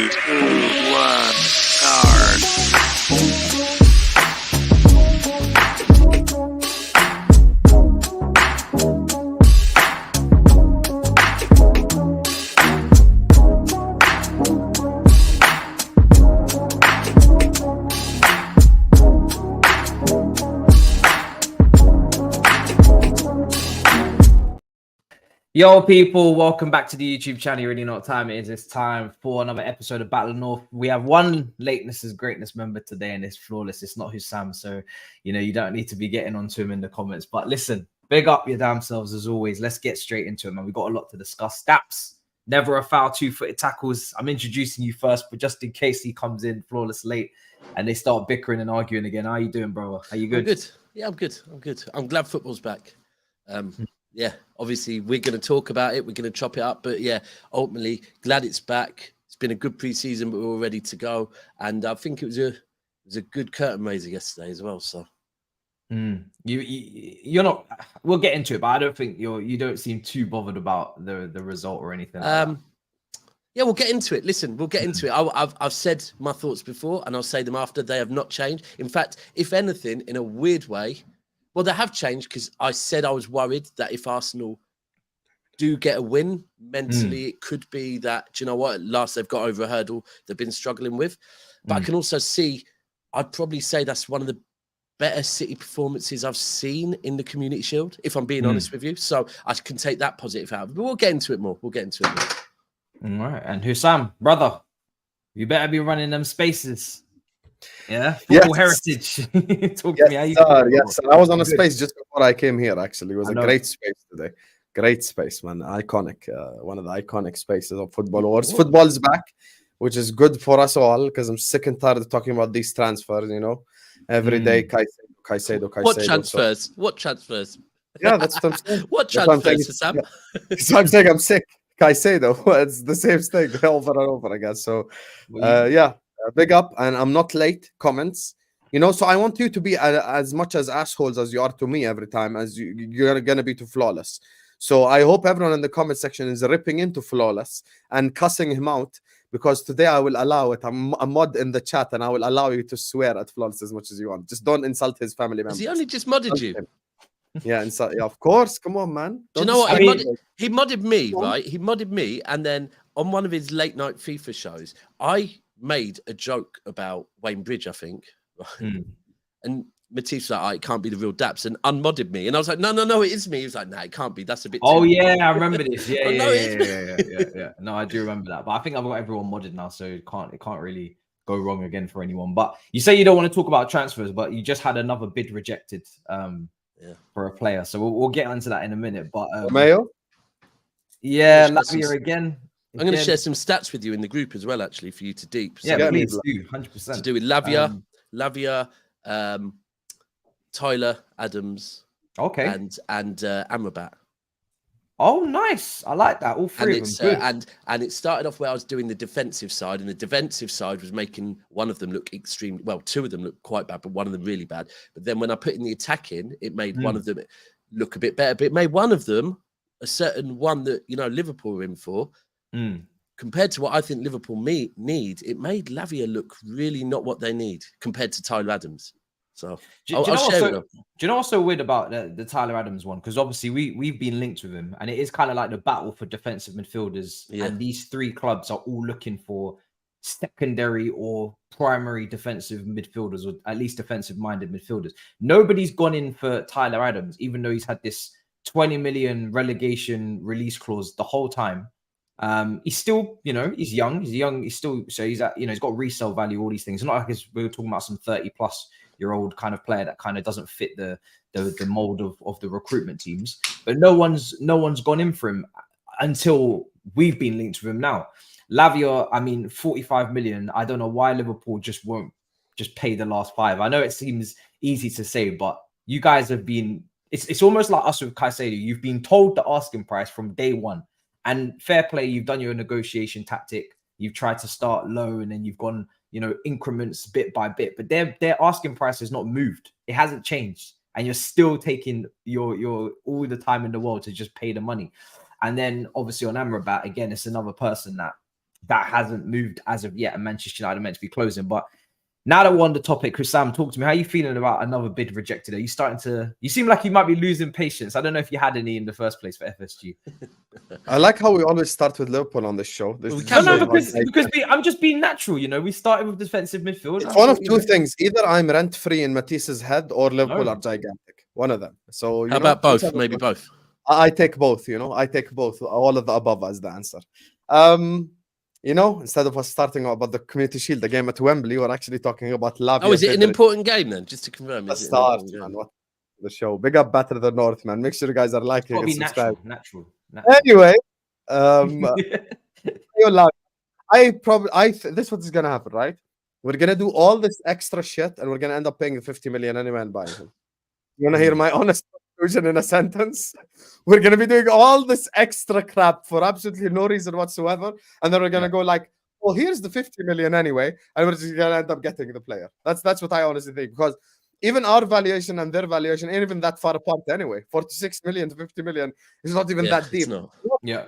1, start. Yo, people, welcome back to the YouTube channel. You already know what time it is. It's time for another episode of Battle of North. We have one Lateness' Greatness member today, and it's flawless. It's not Husam, so you don't need to be getting onto him in the comments. But listen, big up your damn selves as always. Let's get straight into it, man. We've got a lot to discuss. Daps, never a foul, 2-footed tackles. I'm introducing you first, but just in case he comes in flawless late and they start bickering and arguing again. How you doing, bro? Are you good? I'm good. Yeah, I'm good. I'm glad football's back. Yeah, obviously we're going to talk about it. We're going to chop it up. But yeah, ultimately, glad it's back. It's been a good pre-season, but we're all ready to go. And I think it was a good curtain raiser yesterday as well. So you're not. We'll get into it, but I don't think you don't seem too bothered about the result or anything. Like that. Yeah, we'll get into it. Listen, we'll get into it. I've said my thoughts before, and I'll say them after. They have not changed. In fact, if anything, in a weird way. Well, they have changed because I said I was worried that if Arsenal do get a win, mentally it could be that, do you know what, at last they've got over a hurdle they've been struggling with. But I can also see, I'd probably say that's one of the better City performances I've seen in the Community Shield, if I'm being honest with you. So I can take that positive out of it. But we'll get into it more. All right. And Husam, brother, you better be running them spaces. Yeah, football heritage. Talk to me. How you doing, yes, I was on a space just before I came here. Actually, it was a great space today. Great space, man. Iconic. One of the iconic spaces of football wars. Football's back, which is good for us all because I'm sick and tired of talking about these transfers. Every day, Caicedo. What transfers? What transfers? Yeah, that's what I'm saying. What transfers, Sam? So I'm saying I'm sick. Caicedo. It's the same thing over and over again. So, yeah. Big up, and I'm not late. Comments, so I want you to be as much as assholes as you are to me every time, as you're gonna be to Flawless. So I hope everyone in the comment section is ripping into Flawless and cussing him out, because today I will allow it. I'm a mod in the chat, and I will allow you to swear at Flawless as much as you want. Just don't insult his family members. Has he only just modded you? Yeah, of course. Come on, man. Do you know what? He modded me, right? He modded me, and then on one of his late night FIFA shows, I made a joke about Wayne Bridge, I think. And Matisse was like, it can't be the real Daps, and unmodded me. And I was like, no, it is me. He was like, it can't be. That's a bit Oh, yeah, I remember this. Yeah. No, I do remember that. But I think I've got everyone modded now, so it can't really go wrong again for anyone. But you say you don't want to talk about transfers, but you just had another bid rejected for a player. So we'll get into that in a minute. But Mayo? Yeah, Lavia again. I'm going to share some stats with you in the group as well, actually, for you to deep. So please do, 100%. To do with Lavia, Tyler Adams, and Amrabat. Oh, nice! I like that. All three of them. And it started off where I was doing the defensive side, and the defensive side was making one of them look extremely well. Two of them looked quite bad, but one of them really bad. But then when I put in the attack in, it made one of them look a bit better. But it made one of them a certain one that Liverpool were in for. Compared to what I think Liverpool need, it made Lavia look really not what they need compared to Tyler Adams. So I'll share it. Do you know what's so weird about the Tyler Adams one? Because obviously we've been linked with him, and it is kind of like the battle for defensive midfielders. Yeah. And these three clubs are all looking for secondary or primary defensive midfielders, or at least defensive-minded midfielders. Nobody's gone in for Tyler Adams, even though he's had this 20 million relegation release clause the whole time. He's still, he's young, he's still, so he's at, he's got resale value, all these things. It's not like we were talking about some 30-plus-year-old kind of player that kind of doesn't fit the mold of the recruitment teams. But no one's gone in for him until we've been linked with him now. Lavia, 45 million. I don't know why Liverpool won't pay the last 5. I know it seems easy to say, but you guys have been, it's almost like us with Caicedo. You've been told the asking price from day one. And fair play, you've done your negotiation tactic. You've tried to start low, and then you've gone, increments bit by bit. But their asking price has not moved. It hasn't changed, and you're still taking your all the time in the world to just pay the money. And then obviously on Amrabat, again, it's another person that that hasn't moved as of yet, and Manchester United are meant to be closing. But now that we're on the topic, Husam, talk to me. How are you feeling about another bid rejected? Are you starting to? You seem like you might be losing patience. I don't know if you had any in the first place for FSG. I like how we always start with Liverpool on this show. I'm just being natural. You know, we started with defensive midfield. It's one of two things: either I'm rent free in Matisse's head, or Liverpool are gigantic. One of them. So how about both? Maybe both. I take both. You know, I take both. All of the above as the answer. You know, instead of us starting about the Community Shield, the game at Wembley, we're actually talking about Lavia. Oh, is it an important game then? Just to confirm, the start, man. What the show? Big up Better the North, man. Make sure you guys are liking and subscribing. Natural. Anyway, this is what's gonna happen, right? We're gonna do all this extra shit, and we're gonna end up paying 50 million anyway and buying him. You wanna hear my honest conclusion in a sentence? We're gonna be doing all this extra crap for absolutely no reason whatsoever, and then we're gonna go like, well, here's the 50 million anyway, and we're just gonna end up getting the player. That's what I honestly think, because even our valuation and their valuation ain't even that far apart anyway. 46 million to 50 million is not even that deep. Yeah.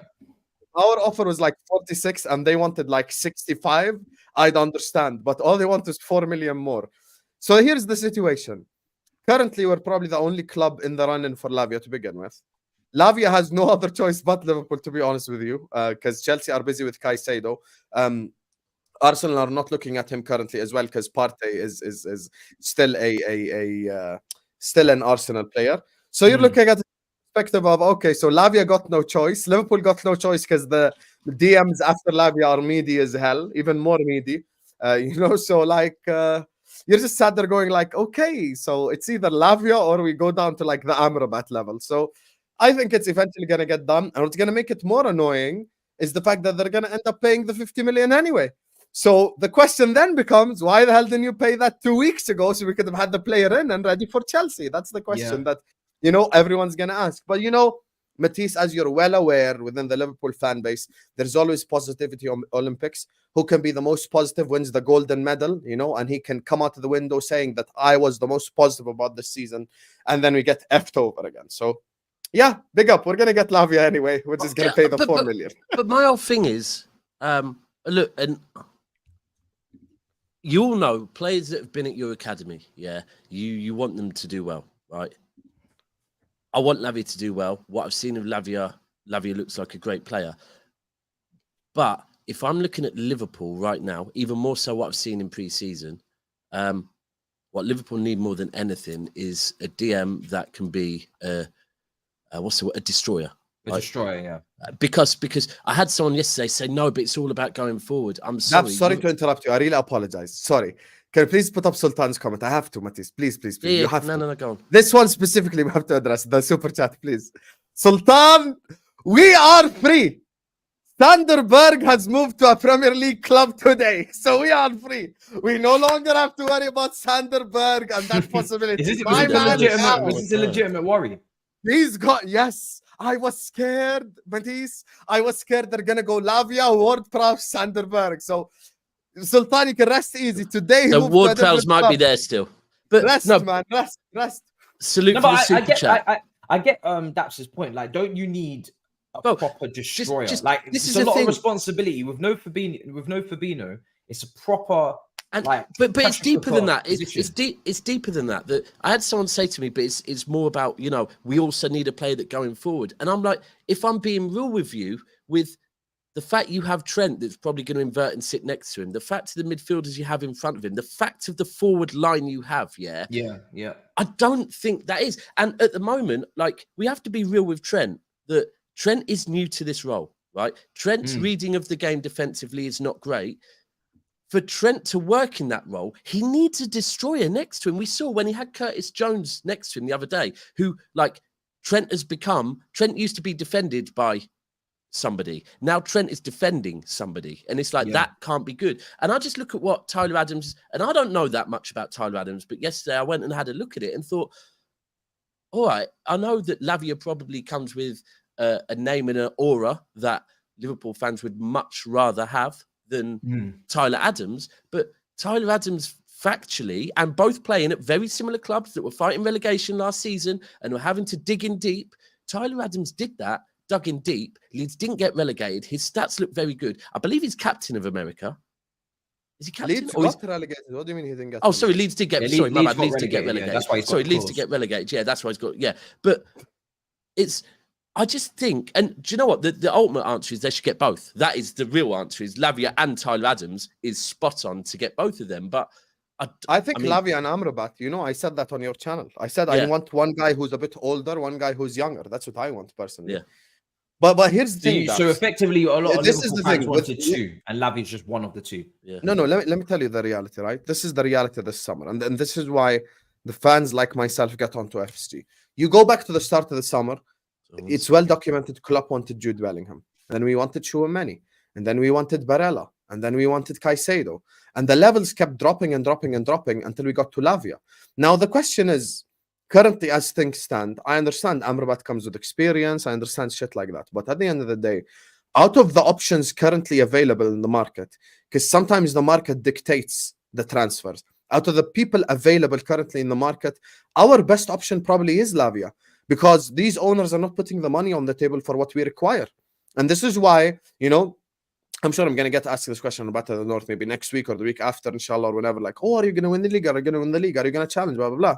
Our offer was like 46 and they wanted like 65. I'd understand, but all they want is 4 million more. So here's the situation. Currently, we're probably the only club in the run-in for Lavia to begin with. Lavia has no other choice but Liverpool, to be honest with you, because Chelsea are busy with Caicedo. Arsenal are not looking at him currently as well, because Partey is still still an Arsenal player. So you're looking at the perspective of, okay, so Lavia got no choice. Liverpool got no choice because the DMs after Lavia are meaty as hell, even more meaty. You know, so like you're just sat there going like, okay, so it's either Lavia or we go down to like the Amrabat level. So I think it's eventually going to get done. And what's going to make it more annoying is the fact that they're going to end up paying the 50 million anyway. So the question then becomes, why the hell didn't you pay that 2 weeks ago so we could have had the player in and ready for Chelsea? That's the question that, you know, everyone's going to ask. But, you know, Matisse, as you're well aware within the Liverpool fan base, there's always positivity on Olympics. Who can be the most positive wins the golden medal, you know, and he can come out of the window saying that I was the most positive about this season. And then we get effed over again. So, yeah, big up. We're going to get Lavia anyway. We're just going to pay the 4 million. But my whole thing is, look, and you all know players that have been at your academy, you want them to do well, right? I want Lavia to do well. What I've seen of Lavia looks like a great player. But if I'm looking at Liverpool right now, even more so what I've seen in pre-season, what Liverpool need more than anything is a DM that can be a destroyer. A destroyer, yeah. Because I had someone yesterday say, no, but it's all about going forward. I'm sorry. Sorry to interrupt you. I really apologize. Sorry. Can you please put up Sultan's comment? I have to, Matisse. Please. Yeah, you have to. No, go on. This one specifically we have to address. The super chat, please. Sultan, we are free. Sanderberg has moved to a Premier League club today. So we are free. We no longer have to worry about Sanderberg and that possibility. Is this a legitimate worry? He's got, yes. I was scared, Matisse. I was scared they're going to go Lavia, Ward-Prowse, Sanderberg. So, Sultan, you can rest easy. Today, the Ward-Prowse might be there still. But rest, man, rest. Salute for the super chat. I get Daps's point. Like, don't you need a proper destroyer? Like, this is a lot of responsibility with no Fabinho. It's a proper... but it's deeper than that. It's deeper than that. That I had someone say to me, but it's more about, you know, we also need a player that going forward. And I'm like, if I'm being real with you, with the fact you have Trent that's probably going to invert and sit next to him, the fact of the midfielders you have in front of him, the fact of the forward line you have, yeah. I don't think that is. And at the moment, like, we have to be real with Trent, that Trent is new to this role, right? Trent's reading of the game defensively is not great. For Trent to work in that role, he needs a destroyer next to him. We saw when he had Curtis Jones next to him the other day, who, like, Trent used to be defended by somebody. Now Trent is defending somebody. And it's like, that can't be good. And I just look at what Tyler Adams, and I don't know that much about Tyler Adams, but yesterday I went and had a look at it and thought, all right, I know that Lavia probably comes with a name and an aura that Liverpool fans would much rather have than Tyler Adams, but Tyler Adams factually, and both playing at very similar clubs that were fighting relegation last season and were having to dig in deep, Tyler Adams did that dug in deep. Leeds didn't get relegated. His stats look very good. I believe he's captain of America. Is he captain? Leeds got relegated. What do you mean he didn't get? Oh, sorry, Leeds did get. Yeah, sorry, my bad. got Leeds did get relegated. Yeah, that's why he's got Leeds did get relegated. Yeah, that's why he's got. Yeah, but it's. I just think, and do you know what? The ultimate answer is they should get both. That is the real answer. Is Lavia and Tyler Adams is spot on to get both of them. But I think Lavia and Amrabat. You know, I said that on your channel. I said I want one guy who's a bit older, one guy who's younger. That's what I want personally. Yeah. But here's the thing. So effectively, a lot of this Liverpool is the fans thing. wanted two, and Lavia's just one of the two. Yeah. No. Let me tell you the reality, right? This is the reality this summer, and this is why the fans like myself get onto FSG. You go back to the start of the summer. It's well documented. Klopp wanted Jude Bellingham, then we wanted Chouameni, and then we wanted Barella, and then we wanted Caicedo, and the levels kept dropping and dropping and dropping until we got to Lavia. Now the question is, currently as things stand, I understand Amrabat comes with experience, I understand shit like that, but at the end of the day, out of the options currently available in the market, because sometimes the market dictates the transfers, out of the people available currently in the market, our best option probably is Lavia. Because these owners are not putting the money on the table for what we require. And this is why, you know, I'm sure I'm going to get asked this question about the North maybe next week or the week after, inshallah, or whenever, like, oh, are you going to win the league? Are you going to win the league? Are you going to challenge? Blah, blah, blah.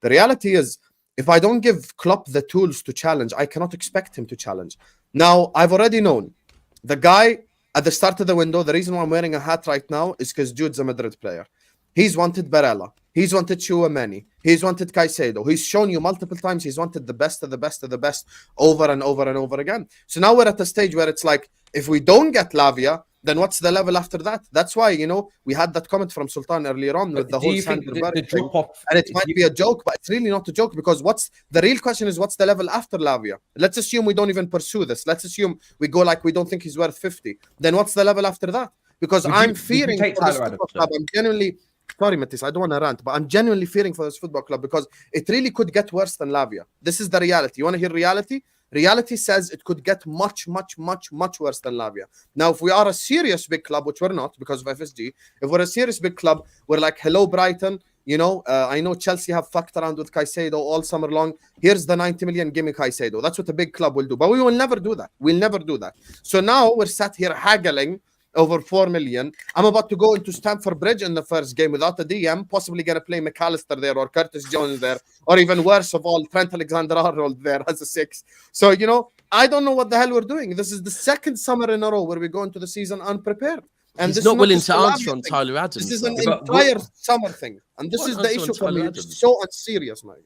The reality is, if I don't give Klopp the tools to challenge, I cannot expect him to challenge. Now, I've already known the guy at the start of the window, the reason why I'm wearing a hat right now is because Jude's a Madrid player. He's wanted Barella. He's wanted Chouameni. He's wanted Caicedo. He's shown you multiple times he's wanted the best of the best of the best over and over and over again. So now we're at a stage where it's like, if we don't get Lavia, then what's the level after that? That's why, you know, we had that comment from Sultan earlier on with the whole Sander thing, and it might be a joke, but it's really not a joke, because what's the real question is, what's the level after Lavia? Let's assume we don't even pursue this. Let's assume we go like we don't think he's worth 50. Then what's the level after that? Because I'm fearing for this football club. I'm genuinely... Sorry, Matisse, I don't want to rant, but I'm genuinely fearing for this football club because it really could get worse than Lavia. This is the reality. You want to hear reality? Reality says it could get much, much, much, much worse than Lavia. Now, if we are a serious big club, which we're not because of FSG, if we're a serious big club, we're like, hello, Brighton. You know, I know Chelsea have fucked around with Caicedo all summer long. Here's the 90 million, give me Caicedo. That's what a big club will do. But we will never do that. We'll never do that. So now we're sat here haggling over 4 million. I'm about to go into Stamford Bridge in the first game without a DM, possibly going to play McAllister there or Curtis Jones there, or even worse of all, Trent Alexander-Arnold there as a 6. So, you know, I don't know what the hell we're doing. This is the second summer in a row where we go into the season unprepared. And he's this not willing is to answer on Tyler Adams. This is an entire summer thing. And this is the issue for me. It's so unserious, man.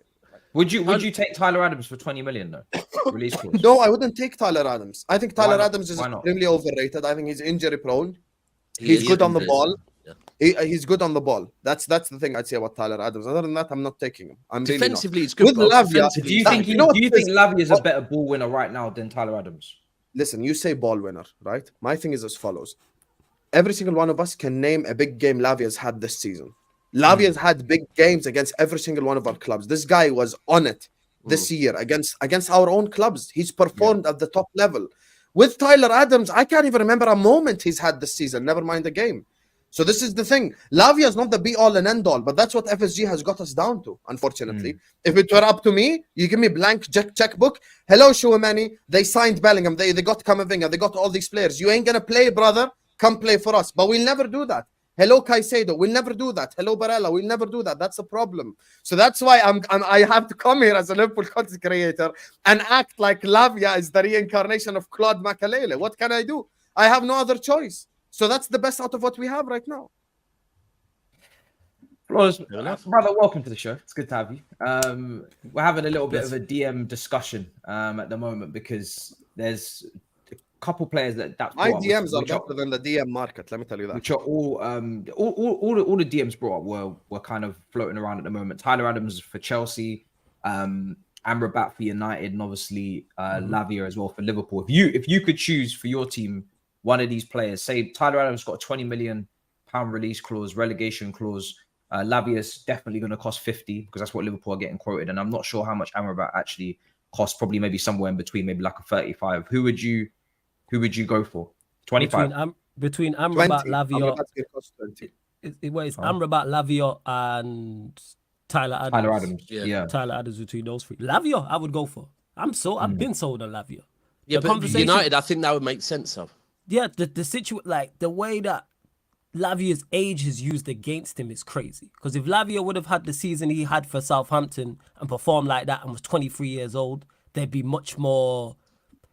Would you take Tyler Adams for 20 million though? Release clause? No, I wouldn't take Tyler Adams. I think Tyler Adams is extremely overrated. I think he's injury prone. He's good on the ball. Yeah. He's good on the ball. That's the thing I'd say about Tyler Adams. Other than that, I'm not taking him. I'm defensively, really it's good. With Lavia, do you think Lavia is a better ball winner right now than Tyler Adams? Listen, you say ball winner, right? My thing is as follows. Every single one of us can name a big game Lavia's had this season. Lavia's had big games against every single one of our clubs. This guy was on it this year against our own clubs. He's performed at the top level. With Tyler Adams, I can't even remember a moment he's had this season, never mind a game. So this is the thing. Lavia is not the be-all and end-all, but that's what FSG has got us down to, unfortunately. If it were up to me, you give me blank checkbook. Hello, Chouameni. They signed Bellingham. They got Camavinga. They got all these players. You ain't going to play, brother. Come play for us. But we'll never do that. Hello, Caicedo. We'll never do that. Hello, Barella. We'll never do that. That's the problem. So that's why I have to come here as a Liverpool content creator and act like Lavia is the reincarnation of Claude Makalele. What can I do? I have no other choice. So that's the best out of what we have right now. Flores, brother, welcome to the show. It's good to have you. We're having a little bit of a DM discussion at the moment because there's couple players that my DMs are better than the DM market. Let me tell you that. Which are all the DMs brought up were kind of floating around at the moment. Tyler Adams for Chelsea, Amrabat for United, and obviously Lavia as well for Liverpool. If you could choose for your team one of these players, say Tyler Adams got a £20 million release clause, relegation clause. Lavia's definitely going to cost 50 because that's what Liverpool are getting quoted, and I'm not sure how much Amrabat actually costs. Probably maybe somewhere in between, maybe like a 35. Who would you go for? 25. Between Amrabat, Lavia. It's Amrabat, Lavia, and Tyler Adams. Tyler Adams. Yeah. Tyler Adams between those three. Lavia, I would go for. I've been sold on Lavia. Yeah, but United, I think that would make sense of. Yeah, the situation, like the way that Lavia's age is used against him is crazy. Because if Lavia would have had the season he had for Southampton and performed like that and was 23 years old, there'd be much more.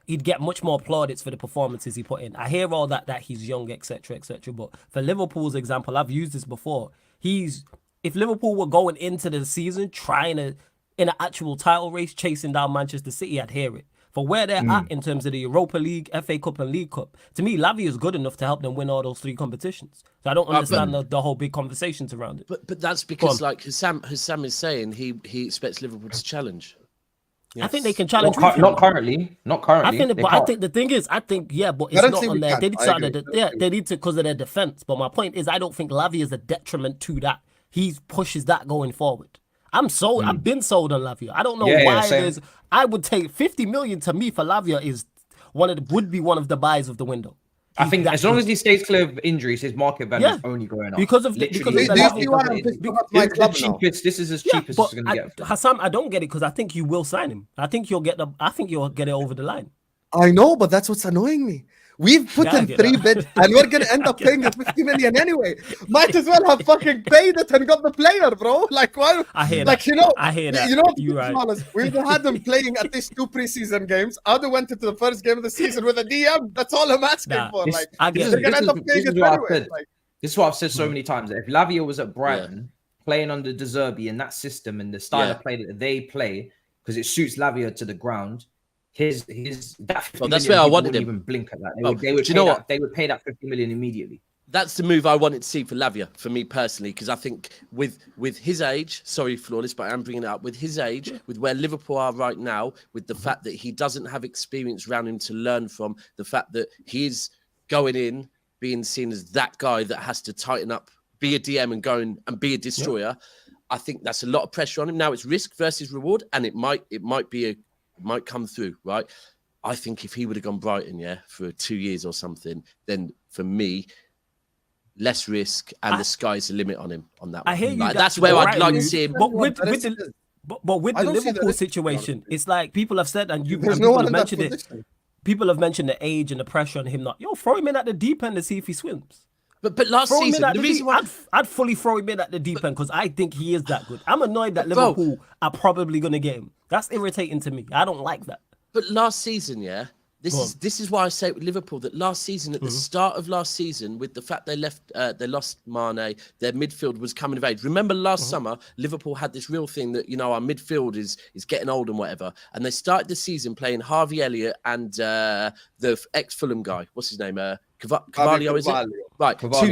He'd get much more plaudits for the performances he put in. I hear all that he's young, etc., etc. But for Liverpool's example, I've used this before. If Liverpool were going into the season trying to, in an actual title race, chasing down Manchester City, I'd hear it. For where they're at in terms of the Europa League, FA Cup, and League Cup, to me, Lavia is good enough to help them win all those 3 competitions. So I don't understand the whole big conversations around it. But that's because, like Husam is saying, he expects Liverpool to challenge. Yes. I think they can challenge. Not currently. I think the thing is, but it's not on there. They need to, they need to because of their defense. But my point is, I don't think Lavia is a detriment to that. He pushes that going forward. I'm sold. I've been sold on Lavia. I don't know why it is. I would take 50 million to me for Lavia would be one of the buys of the window. I think as long as he stays clear of injuries, his market value is only going up. Because of the cheapest. This is as cheap as it's going to get. Husam, I don't get it because I think you will sign him. I think you'll get it over the line. I know, but that's what's annoying me. We've put in 3 bids and we're going to end up paying 50 million anyway. Might as well have fucking paid it and got the player, bro. Like, why? I hear like, that. I hear that. You're right. We've had them playing at least 2 preseason games. Other went into the first game of the season with a DM. That's all I'm asking for. Like, they're going to end up paying it anyway. This is what I've said so many times. If Lavia was at Brighton playing under De Zerbi in that system and the style of play that they play, because it suits Lavia to the ground, that's where I wanted him. Even blink at that. They would pay that 50 million immediately. That's the move I wanted to see for Lavia, for me personally, because I think with his age, sorry, Flawless, but I'm bringing it up, with his age, with where Liverpool are right now, with the fact that he doesn't have experience around him to learn from, the fact that he's going in, being seen as that guy that has to tighten up, be a DM and go in and be a destroyer, I think that's a lot of pressure on him. Now it's risk versus reward, and it might come through, right? I think if he would have gone Brighton, for 2 years or something, then for me, less risk and the sky's the limit on him on that. I hear you. That's where I'd like to see him. But with the Liverpool situation, it's like people have said, and people have mentioned it. People have mentioned the age and the pressure on him. Not throw him in at the deep end to see if he swims. But last season, the reason why I'd fully throw him in at the deep end because I think he is that good. I'm annoyed that Liverpool are probably going to get him. That's irritating to me. I don't like that. But last season, this is why I say with Liverpool that last season, at the start of last season, with the fact they lost Mane, their midfield was coming of age. Remember last summer, Liverpool had this real thing that our midfield is getting old and whatever, and they started the season playing Harvey Elliott and the ex-Fulham guy. What's his name? Carvalho, is it? Right, Carvalho,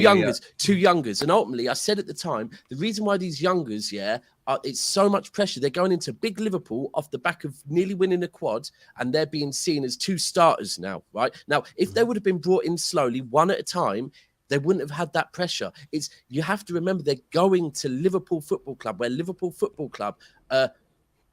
two youngers. And ultimately, I said at the time, the reason why these youngers, it's so much pressure. They're going into big Liverpool off the back of nearly winning a quad, and they're being seen as 2 starters now, right? Now, if they would have been brought in slowly, one at a time, they wouldn't have had that pressure. You have to remember they're going to Liverpool Football Club, where Liverpool Football Club, they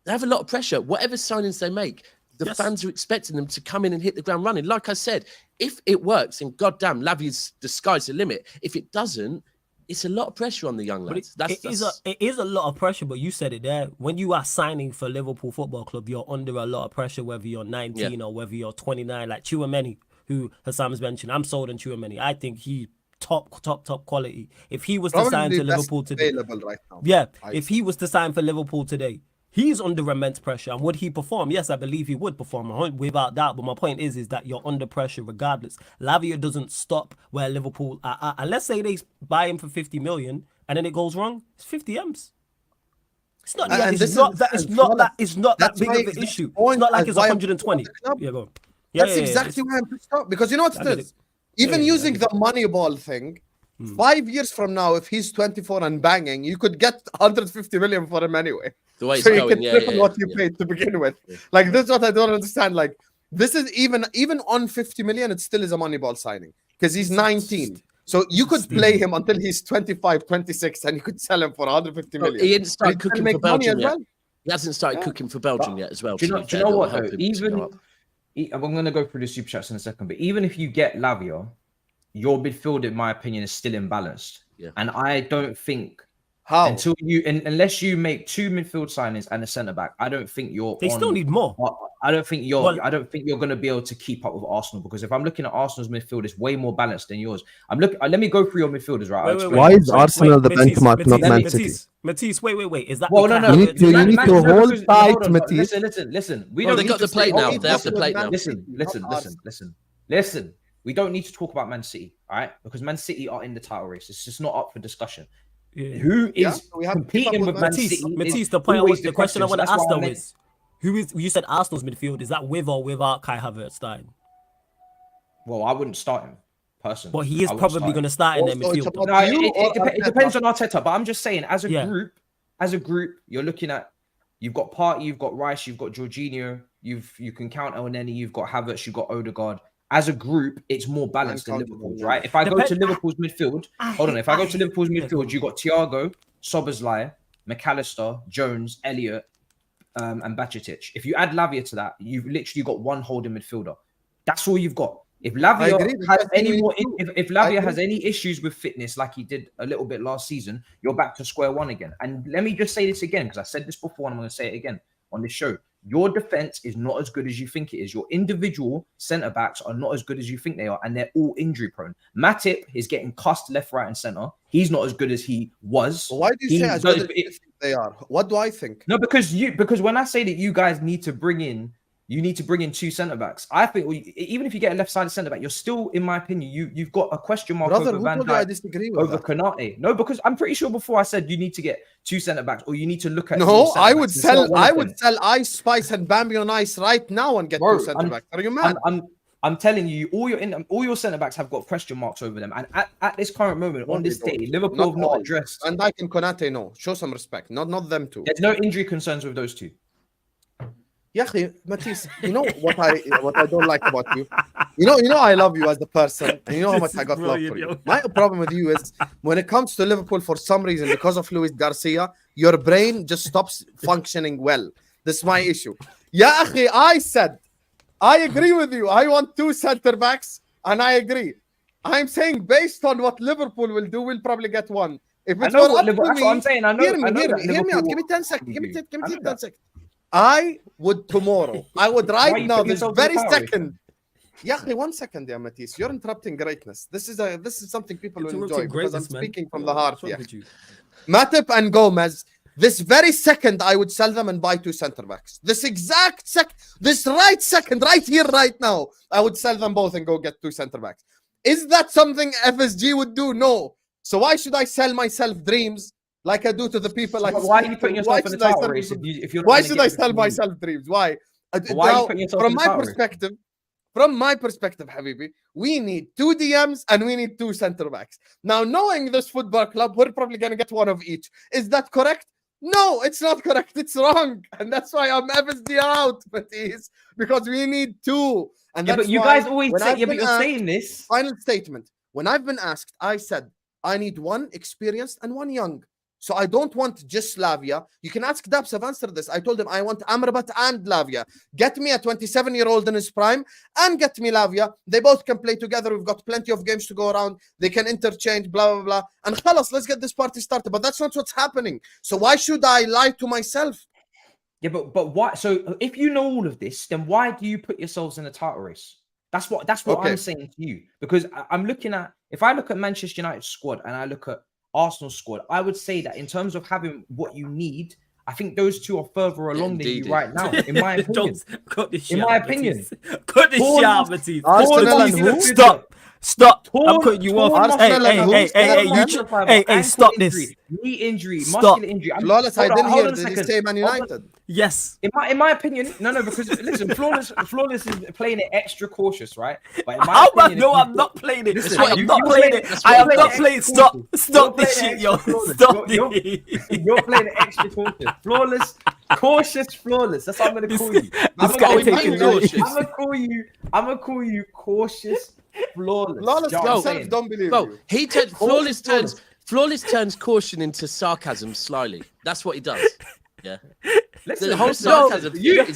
have a lot of pressure. Whatever signings they make, the fans are expecting them to come in and hit the ground running. Like I said, if it works, and goddamn, Lavia's the sky's the limit. If it doesn't, it's a lot of pressure on the young lads. It is a lot of pressure, but you said it there. When you are signing for Liverpool Football Club, you're under a lot of pressure, whether you're 19 or whether you're 29. Like Chouameni, who Hussam's mentioned, I'm sold on Chouameni. I think he top quality. If he was to sign to Liverpool today, right now. If he was to sign for Liverpool today, he's under immense pressure. And would he perform? Yes, I believe he would perform without doubt. But my point is that you're under pressure regardless. Lavia doesn't stop where Liverpool are at. And let's say they buy him for 50 million and then it goes wrong. It's 50 M's. It's not that big of an issue. It's not like it's 120. Yeah, go on. That's exactly why I'm pissed off. Because you know what it is? Even using the Moneyball thing, 5 years from now, if he's 24 and banging, you could get 150 million for him anyway. The way so you can triple what you paid to begin with. Like, this is what I don't understand. Like, this is even on 50 million, it still is a Moneyball signing because he's 19. So you could play him until he's 25, 26, and you could sell him for 150 million. He didn't start cooking for Belgium yet. He hasn't started cooking for Belgium yet as well. Do you know what? I'm going to go through the super chats in a second, but even if you get Lavia, your midfield, in my opinion, is still imbalanced. Yeah. And I don't think How? Unless you make 2 midfield signings and a centre back, I don't think you're. They still need more. I don't think you're. Well, I don't think you're going to be able to keep up with Arsenal, because if I'm looking at Arsenal's midfield, it's way more balanced than yours. Let me go through your midfielders, right? Why is Arsenal the benchmark, not Man City? Matisse, wait. Is that? Well, no. You need to hold tight, Matisse. Listen. We don't. They got the plate now. They have the plate now. Listen. We don't need to talk about Man City, all right? Because Man City are in the title race. It's just not up for discussion. Yeah. Who is competing with Man City? Matisse, the question I want to ask though is, who is? You said Arsenal's midfield. Is that with or without Kai Havertz starting? Well, I wouldn't start him personally. But he is probably going to start in their midfield. It depends on Arteta. But I'm just saying, as a group, you're looking at. You've got Partey, you've got Rice, you've got Jorginho, you can count Elneny, you've got Havertz, you've got Odegaard. As a group, it's more balanced than Liverpool's, right? If I go to Liverpool's midfield, you've got Thiago, Szoboszlai, McAllister, Jones, Elliott, and Bajcetic. If you add Lavia to that, you've literally got one holding midfielder. That's all you've got. If Lavia has any issues with fitness, like he did a little bit last season, you're back to square one again. And let me just say this again, because I said this before and I'm going to say it again on this show. Your defense is not as good as you think it is. Your individual centre backs are not as good as you think they are, and they're all injury prone. Matip is getting cussed left, right, and centre. He's not as good as he was. Why do you say as good as you think they are? What do I think? No, because when I say that you guys need to bring in 2 centre backs. I think even if you get a left-sided centre back, you're still, in my opinion, you've got a question mark over Van Dijk, over Konate. No, because I'm pretty sure before I said you need to get 2 centre backs, or you need to look at. No, I would sell Ice Spice and Bambi on Ice right now and get 2 centre backs. Are you mad? I'm telling you, all your centre backs have got question marks over them, and at this current moment, on this day, Liverpool have not addressed. And Dijk and Konate, no, show some respect. Not them two. There's no injury concerns with those 2. Yeah, Matisse, you know what I don't like about you? You know I love you as a person, and you know how much I got love for you. My problem with you is when it comes to Liverpool, for some reason, because of Luis Garcia, your brain just stops functioning well. This is my issue. Yeah, I said, I agree with you. I want 2 centre backs, and I agree. I'm saying based on what Liverpool will do, we'll probably get 1. If it's what I'm saying. Hear me out. Give me 10 seconds. Give me 10 seconds. I would right now, this very second. Yeah, 1 second, yeah, Matisse. You're interrupting greatness. This is something people will enjoy because I'm speaking from the heart. Yeah. Matip and Gomez, this very second, I would sell them and buy 2 centre backs. This exact this right second, right here, right now, I would sell them both and go get 2 centre backs. Is that something FSG would do? No. So why should I sell myself dreams? Like I do to the people. Like, why are you putting yourself in the title race? Why should I sell myself dreams? Why? Why are you putting yourself in the title race? From my perspective, Habibi, we need 2 DMs and we need 2 centre backs. Now, knowing this football club, we're probably going to get 1 of each. Is that correct? No, it's not correct. It's wrong. And that's why I'm FSD out, Matisse, because we need 2. And yeah, but you guys always say, yeah, but you're saying this. Final statement. When I've been asked, I said, I need 1 experienced and 1 young. So I don't want just Lavia. You can ask Daps. I've answered this. I told him I want Amrabat and Lavia. Get me a 27-year-old in his prime and get me Lavia. They both can play together. We've got plenty of games to go around. They can interchange, blah, blah, blah. And khalas, let's get this party started. But that's not what's happening. So why should I lie to myself? Yeah, but why? So if you know all of this, then why do you put yourselves in a title race? That's what I'm saying to you. Because I'm looking at, if I look at Manchester United's squad and I look at Arsenal squad, I would say that in terms of having what you need, I think those 2 are further along than you right now, in my opinion. Cut this shit out, Matisse. Stop. I'm cutting you off. Hey, stop this. Knee injury, muscular injury. Flawless, I didn't hear this say Man United. Yes. In my opinion, no, because listen, Flawless is playing it extra cautious, right? But in my How opinion, no, I'm not playing it. I'm not playing it. I am not playing. Stop this shit, yo. Stop this. You're playing it extra cautious. Flawless, cautious, flawless. That's what I'm gonna call you. This guy taking cautious. I'm gonna call you cautious. Flawless himself don't believe you. He Flawless turns caution into sarcasm slyly. That's what he does. Yeah. Listen, the whole sarcasm. You lot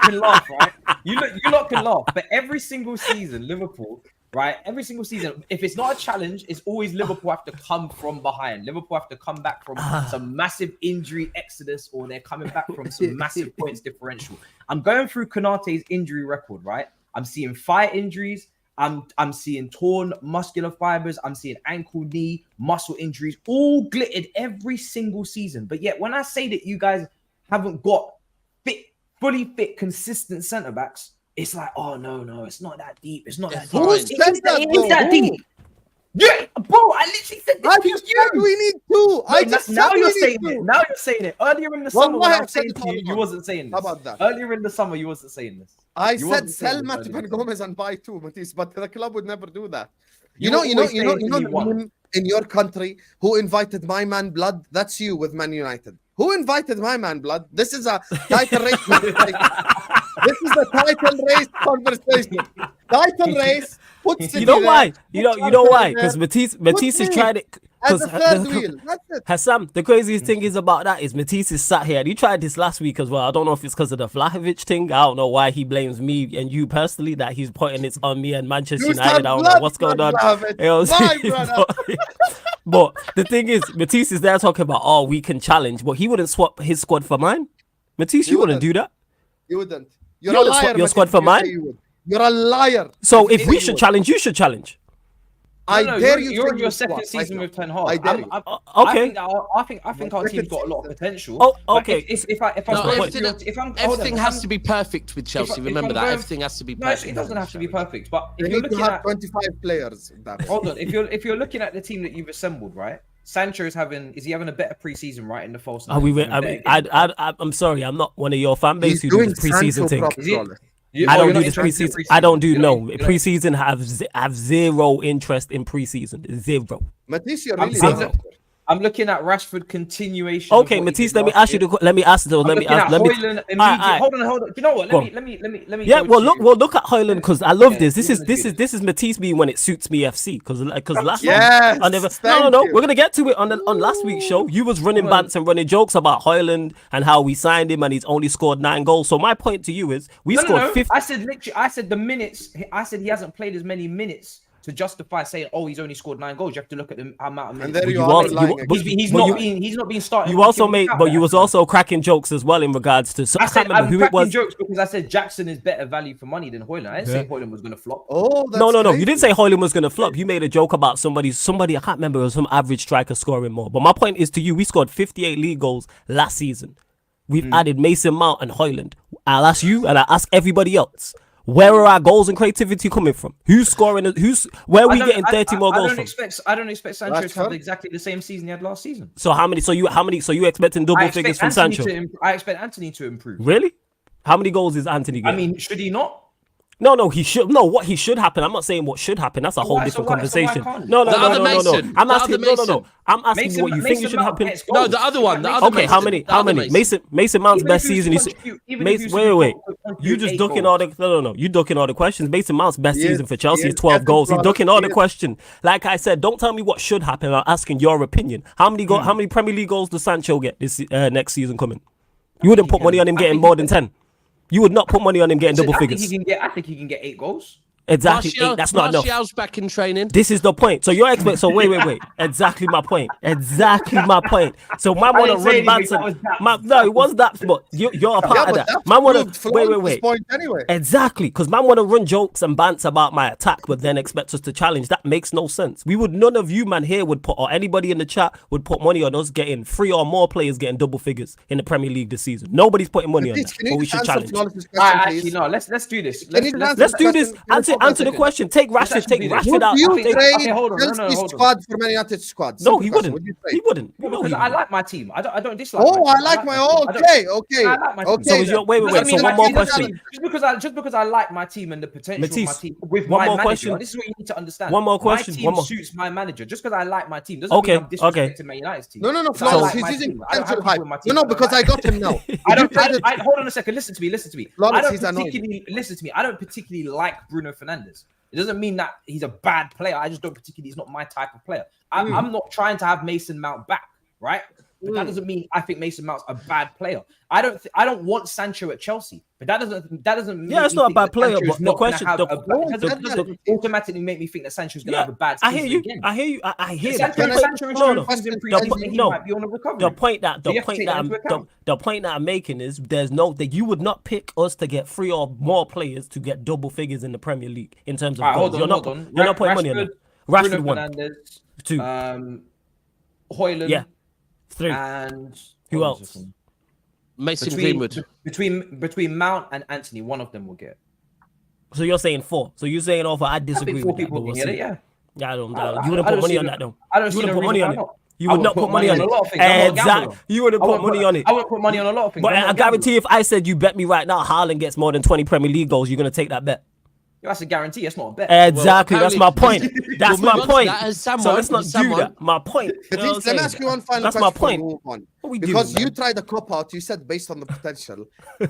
can laugh, right? You lot can laugh. But every single season, Liverpool right? Every single season, if it's not a challenge, it's always Liverpool have to come from behind. Liverpool have to come back from some massive injury exodus, or they're coming back from some massive points differential. I'm going through Konate's injury record, right? I'm seeing thigh injuries. I'm seeing torn muscular fibers. I'm seeing ankle, knee, muscle injuries, all glittered every single season. But yet, when I say that you guys haven't got fully fit, consistent centre backs, it's like, oh no, it's not that deep. It's not that deep. It is that deep. Yeah, bro, I literally said this to you. We need two. Now you're saying it. Now you're saying it. Earlier in the summer, when I was saying to you, you wasn't saying this. How about that? Earlier in the summer, you wasn't saying this. I said sell Matip and Gomez and buy two, Matisse, but the club would never do that. You know, in your country, who invited my man Blood? That's you with Man United. Who invited my man Blood? This is a title race. This is a title race conversation. Title race. You know why? You know why? Because Matisse has tried it. As a third wheel. That's it. Hassam, the craziest thing is about that is Matisse is sat here and he tried this last week as well. I don't know if it's because of the Vlahovic thing. I don't know why he blames me and you personally, that he's pointing it on me and Manchester United. I don't know what's going on. But the thing is, Matisse is there talking about, oh, we can challenge, but he wouldn't swap his squad for mine. Matisse, you wouldn't do that. You wouldn't. You're a liar. Swap your squad for mine. You're a liar. So if we should challenge, you should challenge. I dare you. You're in your second season with Ten Hag. Okay. I think our team's got a lot of potential. Oh, okay. Everything has to be perfect with Chelsea. Remember that. Everything has to be perfect. No, it doesn't have to be perfect. But if you're looking at 25 players, hold on. If you're looking at the team that you've assembled, right? Sancho's having a better preseason, right? In the false. I'm sorry. I'm not one of your fan base who do the preseason thing. I don't do this preseason. I don't do preseason. Have zero interest in preseason. Zero. Matisse, you're really zero. I'm looking at Rashford continuation. Okay, Matisse, let me ask. Hold on. You know what? Let me. Yeah, look at Hairline, because I love this. This is Matisse me when it suits me FC. Because last week, no. We're gonna get to it on last week's show. You was running bants and running jokes about Hairline and how we signed him and he's only scored 9 goals. So my point to you is, we scored 50. I said the minutes. I said he hasn't played as many minutes to justify saying, oh, he's only scored 9 goals. You have to look at the amount of minutes. And there you are. He's not being started. You also made, but you was also cracking jokes as well in regards to. So I said I'm cracking jokes because I said Jackson is better value for money than Hairline. I didn't say Hairline was going to flop. Oh, no. You didn't say Hairline was going to flop. You made a joke about somebody. I can't remember. It was some average striker scoring more. But my point is to you, we scored 58 league goals last season. We've added Mason Mount and Hairline. I'll ask you and I'll ask everybody else. Where are our goals and creativity coming from? Who's scoring? Where are we getting 30 more goals from? I don't expect Sancho to have exactly the same season he had last season. So you expecting double figures from Sancho? I expect Anthony to improve. Really? How many goals is Anthony getting? I mean, should he not? No, he should. No, what he should happen. I'm not saying what should happen. That's a whole different conversation. No. I'm asking. No. I'm asking what you think should happen. No, the other one. Okay, how many? Mason Mount's best season. Wait. You just ducking all the. No. You ducking all the questions. Mason Mount's best season for Chelsea is 12 goals. He's ducking all the questions. Like I said, don't tell me what should happen. I'm asking your opinion. How many Premier League goals does Sancho get this next season coming? You wouldn't put money on him getting more than 10. You would not put money on him getting double figures. I think he can get 8 goals. Exactly. That's not enough. Martial's back in training. This is the point. So you're expect. So wait. Exactly my point. So man want to run bants. No, it was that. But you're a part of that. Man want to wait. Anyway. Exactly, because man want to run jokes and bants about my attack, but then expect us to challenge. That makes no sense. None of you man here would put, or anybody in the chat would put money on us getting 3 or more players getting double figures in the Premier League this season. Nobody's putting money on that. But we should challenge. Actually, no. Let's do this. Let's do this. Answer the question. Take Rashford out. Would you trade Chelsea's squad for Man United squad? No, he wouldn't. He wouldn't. Because I like my team. I don't dislike. I like my own. Okay. So wait. So one more question. Just because I like my team and the potential of my team with my manager. This is what you need to understand. One more question. My team suits my manager. Just because I like my team doesn't mean I'm disrespecting Man United's team. No. Flawless. He's using potential hype. No, because I got him now. Hold on a second. Listen to me. I don't particularly like Bruno Fernandes. It doesn't mean that he's a bad player. I just don't particularly. He's not my type of player. I'm not trying to have Mason Mount back, right? but that doesn't mean I think Mason Mount's a bad player. I don't want Sancho at Chelsea, but that doesn't. Yeah, it's not a bad player. But the question, doesn't automatically make me think that Sancho's going to have a bad season again. I hear you. I hear Sancho is showing in pre-season he might be on a recovery. The point that I'm making is that you would not pick us to get 3 or more players to get double figures in the Premier League in terms of goals. You're not putting money on it. Rashford 1, 2, Hairline, yeah, 3, and who else? Mason Greenwood. Between Mount and Anthony, one of them will get. So you're saying 4. So you're saying over. I disagree I think 4 with that. people But we'll can get see. it, yeah. Yeah, you wouldn't put money on that though. I don't You see no wouldn't put money reason on why it. not. You would not put money on it. A lot of things. I'm not a Exactly. gambler. You wouldn't put money on it. I would put money on a lot of things. But I guarantee if I said you bet me right now Haaland gets more than 20 Premier League goals, you're gonna take that bet. That's a guarantee. That's not a bet. Exactly. That's my point. That's my point. So let's not do that. My point. Let me ask you one final That's question. my point. Move on. What Because doing, you tried a cop out, you said based on the potential.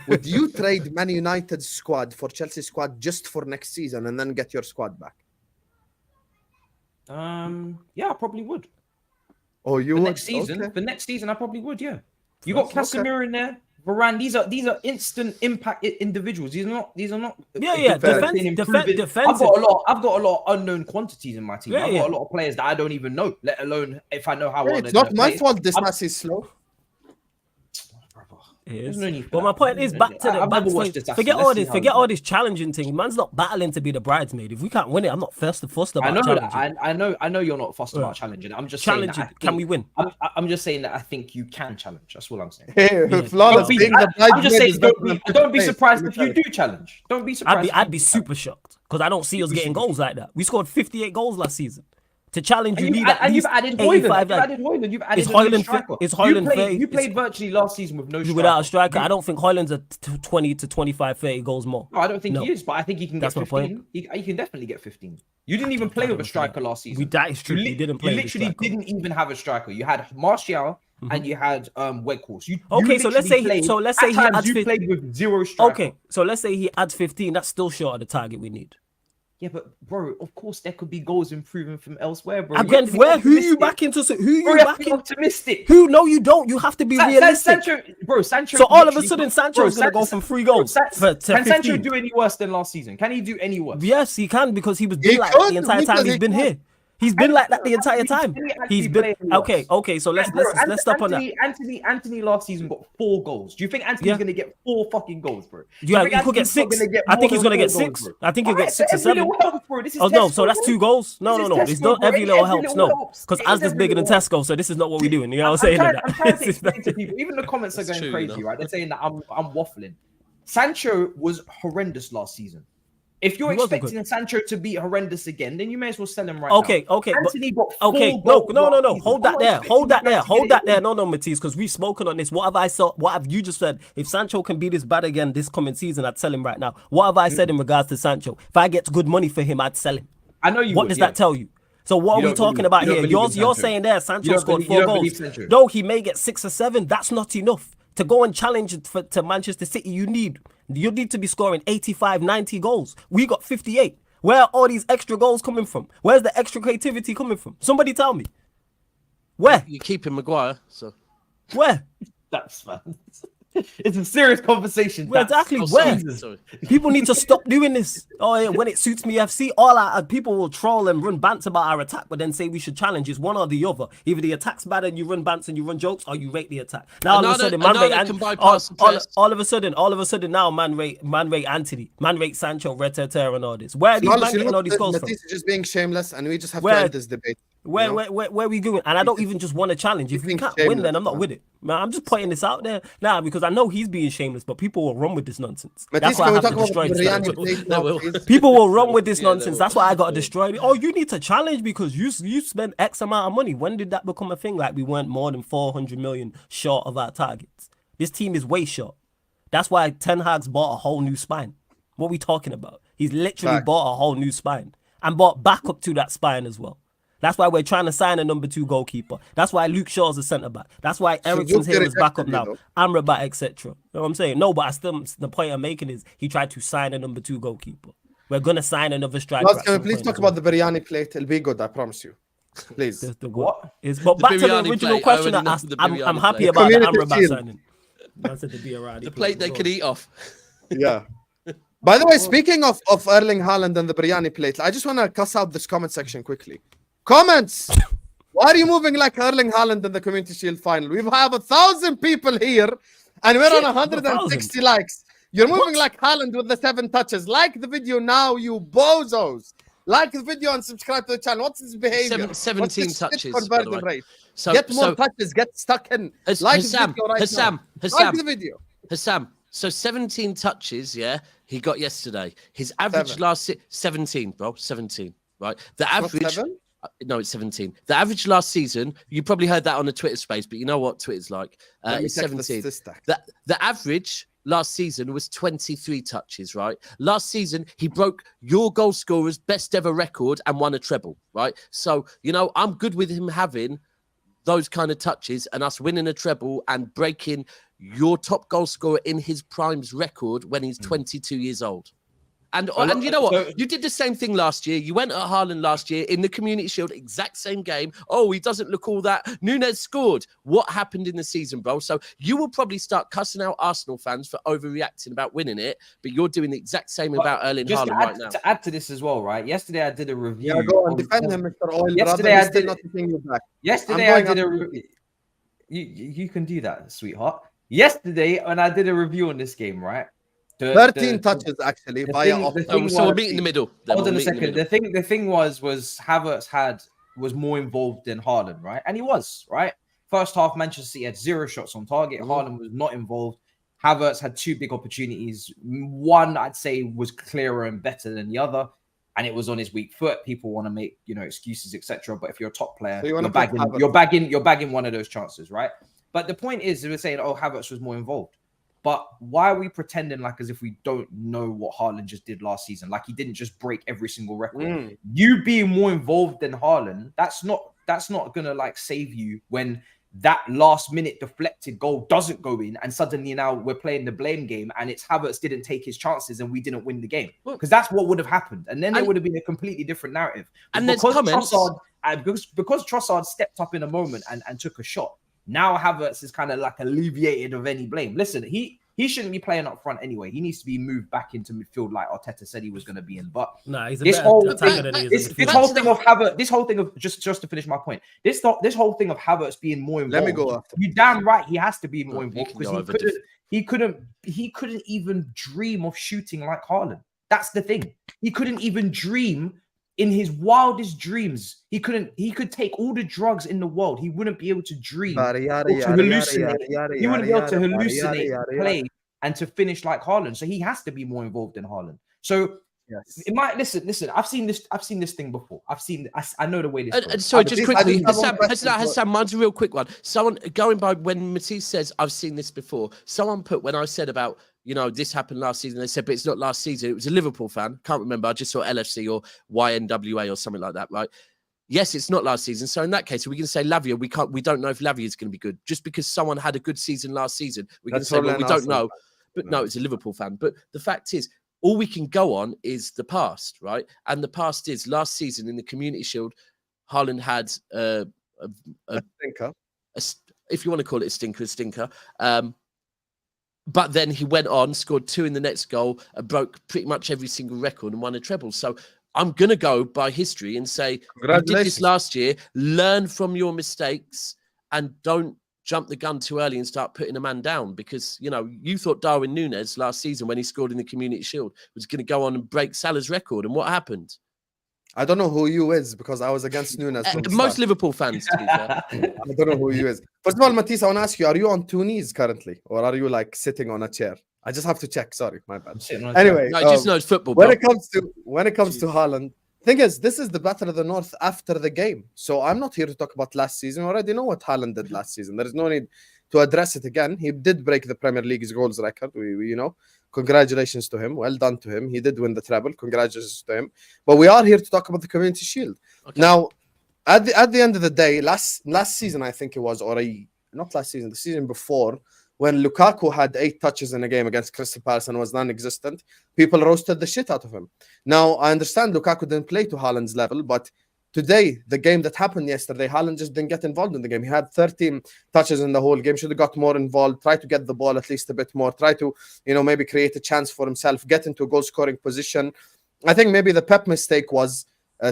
Would you trade Man United's squad for Chelsea squad just for next season and then get your squad back? Yeah, I probably would. Oh, you For would? next season? Okay. For next season, I probably would. Yeah. You got Casemiro in there. Varane, these are instant impact individuals. These are not. Yeah. Defensive. I've got a lot of unknown quantities in my team. I've got a lot of players that I don't even know, let alone if I know how well It's not my fault this match is slow. But my point is back to the forget all this challenging thing. Man's not battling to be the bridesmaid. If we can't win it, I'm not fussed about challenging. I know you're not fussed about challenging. I'm just saying that can we win? I'm just saying that I think you can challenge. That's what I'm saying. I'm just saying don't be surprised if you do challenge. Don't be surprised. I'd be super shocked because I don't see us getting goals like that. We scored 58 goals last season. To challenge, you need at least 85. You've added Hairline. Is Hairline fair? You played virtually last season with no striker. Without a striker. I don't think Hairline's a 20 to 25, 30 goals more. No, I don't think he is, but I think he can get 15. He can definitely get 15. You didn't even play with a striker last season. That is true. You didn't play. You literally didn't even have a striker. You had Martial and you had Weghorst. So let's say he adds 15. You played with 0 striker. Okay, so let's say he adds 15. That's still short of the target we need. Yeah, but bro, of course there could be goals improving from elsewhere, bro. Again, who you backing to? Who you backing? Optimistic. Who? No, you don't. You have to be realistic. Sancho. So all of a sudden, Sancho's gonna go from 3 goals to 15. Can Sancho do any worse than last season? Can he do any worse? Yes, he can because he was been like that the entire time he's been here. He's been like that the entire time. He's been okay. So let's stop on that. Anthony last season got 4 goals. Do you think Anthony's gonna get 4 fucking goals, bro? Yeah, he could get 6. I think he's gonna get 6. I think he'll get 6 or 7. Oh no, so that's 2 goals. No. It's not every little helps. No, because Asda's bigger than Tesco, so this is not what we're doing. You know what I'm saying? I'm trying to explain to people. Even the comments are going crazy, right? They're saying that I'm waffling. Sancho was horrendous last season. If you're expecting Sancho to be horrendous again, then you may as well sell him right now. Okay. Anthony got 4 goals. No. Hold that there. No, Matisse, because we've spoken on this. What have you just said? If Sancho can be this bad again this coming season, I'd sell him right now. What have I said in regards to Sancho? If I get good money for him, I'd sell him. I know you. What does that tell you? So what are we talking about here? You're saying there Sancho scored 4 goals. No, he may get 6 or 7. That's not enough. To go and challenge to Manchester City, you need to be scoring 85, 90 goals. We got 58. Where are all these extra goals coming from? Where's the extra creativity coming from? Somebody tell me. Where? You're keeping Maguire, so. Where? That's fun. It's a serious conversation. Well, exactly. Where? People need to stop doing this. Oh, yeah, when it suits me FC, all our people will troll and run bants about our attack, but then say we should challenge. It's one or the other. Either the attack's bad and you run bants and you run jokes, or you rate the attack. Now all of a sudden, all of a sudden now, man rate Anthony, man rate Sancho, Retete, and all this. Where are these man getting all these goals from? Matisse is just being shameless, and we just have to end this debate. Where are we going? And I don't even just want to challenge. If we can't win, then I'm not with it. Man, I'm just putting this out there now because I know he's being shameless, but people will run with this nonsense. That's why I have to destroy it. People will run with this nonsense. That's why I got to destroy it. Oh, you need to challenge because you spend X amount of money. When did that become a thing? Like we weren't more than 400 million short of our targets. This team is way short. That's why Ten Hag's bought a whole new spine. What are we talking about? He's literally bought a whole new spine and bought backup to that spine as well. That's why we're trying to sign a number 2 goalkeeper. That's why Luke Shaw's a centre back. That's why Ericsson's here as backup now. Amrabat, etc. You know what I'm saying? No, but the point I'm making is he tried to sign a number 2 goalkeeper. We're gonna sign another striker. Can we please talk about the biryani plate? It'll be good, I promise you. please. The What? Is but The back to the biryani original plate. question I I already know asked. the I'm biryani happy plate. about the Community Amrabat Shield. signing. Man said the biryani The plate they was could on. eat off. Yeah. By the way, speaking of Erling Haaland and the biryani plate, I just want to cuss out this comment section quickly. Comments! Why are you moving like Erling Haaland in the Community Shield final? We have 1,000 people here, and we're Shit, on 160 likes. You're moving like Haaland with the 7 touches. Like the video now, you bozos. Like the video and subscribe to the channel. What's this behavior? 17 What's this shit touches, by the conversion way. rate? So, Get more touches. Get stuck in. Like the video right now. Like the video. Husam. So 17 touches, yeah, he got yesterday. His average 17, bro, 17, right? The average. 7? No, it's 17. The average last season, you probably heard that on the Twitter space, but you know what Twitter's like. It's 17. The average last season was 23 touches, right? Last season, he broke your goal scorer's best ever record and won a treble, right? So, you know, I'm good with him having those kind of touches and us winning a treble and breaking your top goal scorer in his prime's record when he's 22 years old. And you know what? You did the same thing last year. You went at Haarland last year in the Community Shield, exact same game. Oh, he doesn't look all that. Nunez scored. What happened in the season, bro? So you will probably start cussing out Arsenal fans for overreacting about winning it, but you're doing the exact same about Erling Haaland right now. To add to this as well, right? Yesterday I did a review. Yeah, go on. Defend him, Mr. Oil. Yesterday brother. I did Not taking you back. Yesterday I did a review. You can do that, sweetheart. Yesterday when I did a review on this game, right? 13 touches actually. So we'll meet in the middle. Hold on a second. The thing was Havertz was more involved than Haaland, right? And he was, right? First half, Manchester City had 0 shots on target. Haaland was not involved. Havertz had 2 big opportunities. One, I'd say, was clearer and better than the other, and it was on his weak foot. People want to make excuses, etc. But if you're a top player, so you're bagging one of those chances, right? But the point is, we're saying, oh, Havertz was more involved. But why are we pretending like as if we don't know what Haaland just did last season? Like he didn't just break every single record. You being more involved than Haaland, that's not gonna like save you when that last minute deflected goal doesn't go in, and suddenly now we're playing the blame game, and it's Havertz didn't take his chances and we didn't win the game, because that's what would have happened, and then it would have been a completely different narrative. And there's comments because Trossard stepped up in a moment and took a shot. Now Havertz is kind of like alleviated of any blame. Listen, he shouldn't be playing up front anyway. He needs to be moved back into midfield like Arteta said he was going to be in. But he's this whole thing of Havertz, this whole thing of just to finish my point, this whole thing of Havertz being more involved. Let me go after. You damn right he has to be more involved, because he couldn't even dream of shooting like Haaland. That's the thing. He couldn't even dream. In his wildest dreams, he could take all the drugs in the world. He wouldn't be able to dream or to hallucinate. He wouldn't be able to hallucinate, play, and to finish like Haaland. So he has to be more involved than Haaland. So it might listen. I've seen this thing before. I know the way this goes. Sorry, just quickly, Husam, mine's a real quick one. Someone going by when Matisse says I've seen this before. Someone put when I said about this happened last season. They said, but it's not last season. It was a Liverpool fan. Can't remember. I just saw LFC or YNWA or something like that, right? Yes, it's not last season. So in that case, we can say Lavia. We don't know if Lavia is going to be good. Just because someone had a good season last season, we can say, well, we don't know. But no, it's a Liverpool fan. But the fact is, all we can go on is the past, right? And the past is last season in the Community Shield, Haaland had a stinker. If you want to call it a stinker. But then he went on, scored 2 in the next goal, and broke pretty much every single record and won a treble. So I'm going to go by history and say, you did this last year, learn from your mistakes and don't jump the gun too early and start putting a man down, because, you thought Darwin Nunez last season when he scored in the Community Shield was going to go on and break Salah's record. And what happened? I don't know who you is, because I was against Nunez. Most Liverpool fans, to be fair. I don't know who you is. First of all, Matisse, I want to ask you, are you on 2 knees currently? Or are you like sitting on a chair? I just have to check. Sorry, my bad. Anyway, no, just knows football. When it comes to Haaland, thing is, this is the Battle of the North after the game. So I'm not here to talk about last season. I already know what Haaland did last season. There is no need to address it again. He did break the Premier League's goals record. We congratulations to him. Well done to him. He did win the treble. Congratulations to him. But we are here to talk about the Community Shield. Okay. Now, at the end of the day, last season, I think it was, not last season, the season before, when Lukaku had 8 touches in a game against Crystal Palace and was non-existent, people roasted the shit out of him. Now, I understand Lukaku didn't play to Haaland's level, but Today, the game that happened yesterday, Haaland just didn't get involved in the game. He had 13 touches in the whole game. Should have got more involved. Try to get the ball at least a bit more. Try to, maybe create a chance for himself. Get into a goal-scoring position. I think maybe the Pep mistake was